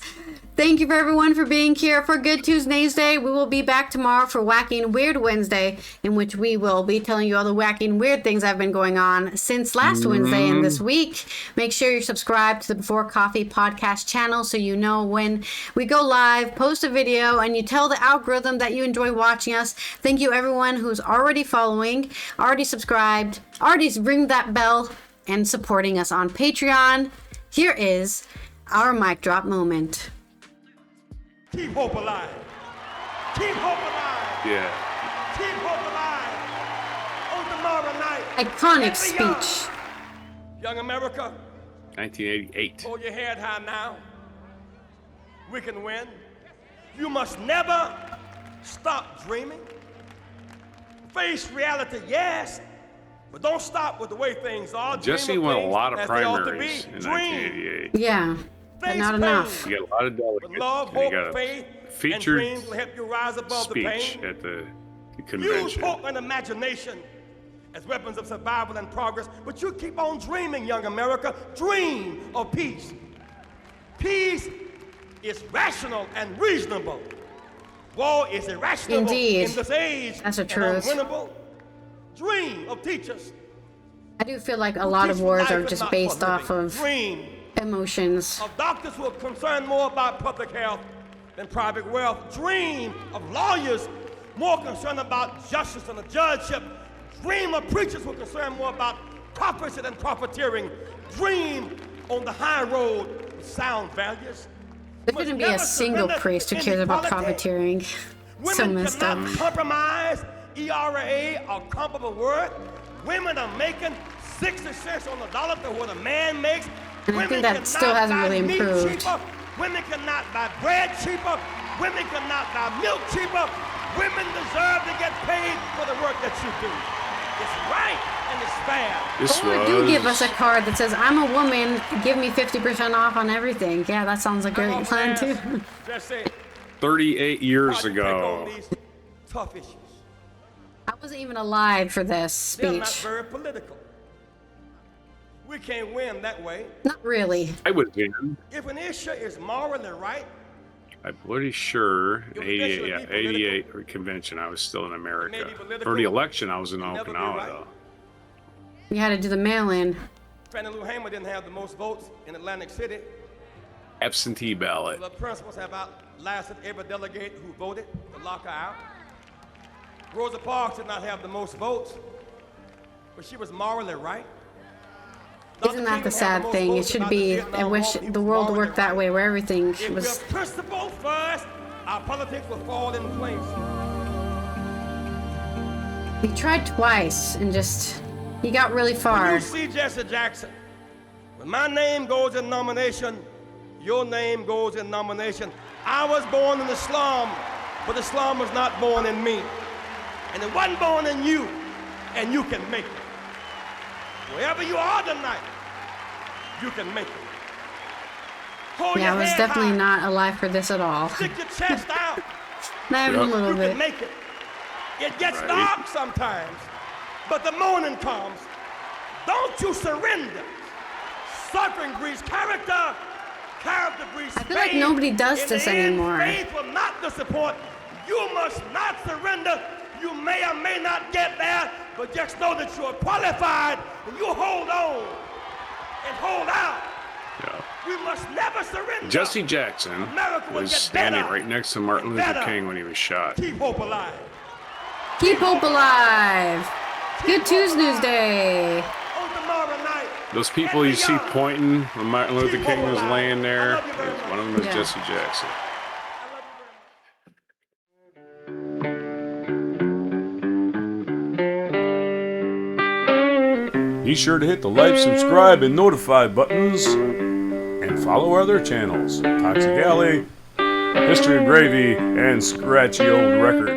thank you for everyone for being here for Good Tuesday. We will be back tomorrow for Wacky and Weird Wednesday, in which we will be telling you all the wacky and weird things that have been going on since last Wednesday and this week. Make sure you're subscribed to the Before Coffee podcast channel so you know when we go live, post a video, and you tell the algorithm that you enjoy watching us. Thank you everyone who's already following, already subscribed, already ring that bell, and supporting us on Patreon. Here is our mic drop moment.
Keep hope alive. Keep hope alive.
Yeah.
Keep hope alive. On tomorrow night.
Iconic speech.
Young America.
1988.
Hold your head high now. We can win. You must never stop dreaming. Face reality, yes, but don't stop with the way things are.
Jesse won a lot of primaries in 1988.
Yeah. But not enough.
You got a lot of delegates.
Love,
and you
hope,
got a
faith,
featured
and dreams will help you rise above the
speech
pain.
at the
Use
convention.
hope and imagination as weapons of survival and progress, but you keep on dreaming, young America. Dream of peace. Peace is rational and reasonable. War is irrational
Indeed.
in this age.
That's a
and
truth.
unwinnable. Dream of teachers.
I do feel like a lot of wars are just based off of
Dream
emotions.
of doctors who are concerned more about public health than private wealth. Dream of lawyers more concerned about justice and the judgeship. Dream of preachers who are concerned more about prophecy than profiteering. Dream on the high road with sound values.
There couldn't be a single priest who cares about profiteering. So
Women
messed up.
cannot compromise ERA or comparable word. Women are making 60 cents on the dollar to what a man makes.
And I think that
Women
still
cannot
hasn't
buy
really
meat
improved.
cheaper. Women cannot buy bread cheaper. Women cannot buy milk cheaper. Women deserve to get paid for the work that you do. It's right and it's fair.
Or do give us a card that says, I'm a woman, give me 50% off on everything. Yeah, that sounds like a great plan too.
Just say,
38 years
hard to take on
ago.
these tough issues.
I wasn't even alive for this
They're not
speech.
very political. We can't win that way.
Not really.
I would win.
If an issue is morally right,
I'm pretty sure in
It would
88,
eventually
yeah,
be political.
88 convention, I was still in America.
Maybe political,
For the election, I was in
never be
Okinawa,
right.
though.
You had to do the mail-in.
Fannie Lou Hamer didn't have the most votes in Atlantic City.
Absentee ballot.
The principals have outlasted every delegate who voted to lock her out. Rosa Parks did not have the most votes, but she was morally right.
Isn't that the sad thing? It should be, I wish the world worked that way, where everything
If
was.
we're principle first, our politics will fall in place.
He tried twice and just, he got really
When
far.
you see Jesse Jackson, when my name goes in nomination, your name goes in nomination. I was born in the slum, but the slum was not born in me. And it wasn't born in you, and you can make it. Wherever you are tonight, you can make it. Hold
Yeah, I
your
was
head
definitely
high.
not alive for this at all.
Stick your chest out.
Not even a
Yep.
little
You
bit.
can make it. It gets
Right.
dark sometimes, but the morning comes. Don't you surrender. Suffering breeds character. Character breeds
I feel like
faith.
nobody does
In
this
the end,
anymore.
Faith will not disappoint. You must not surrender. You may or may not get there, but just know that you are qualified and you hold on and hold out.
Yeah.
We must never surrender.
Jesse Jackson
America will
was
get
standing
better
right next to Martin
and
Luther
better.
King when he was shot.
Keep hope alive.
Keep hope alive. Good Tuesday.
On tomorrow night.
Those people you see pointing when Martin Luther
Keep
King
hope
was
alive.
laying
I
there,
love you very much.
one of them was
Yeah.
Jesse Jackson.
Be sure to hit the like, subscribe, and notify buttons, and follow our other channels, Toxic Alley, History of Gravy, and Scratchy Old Records.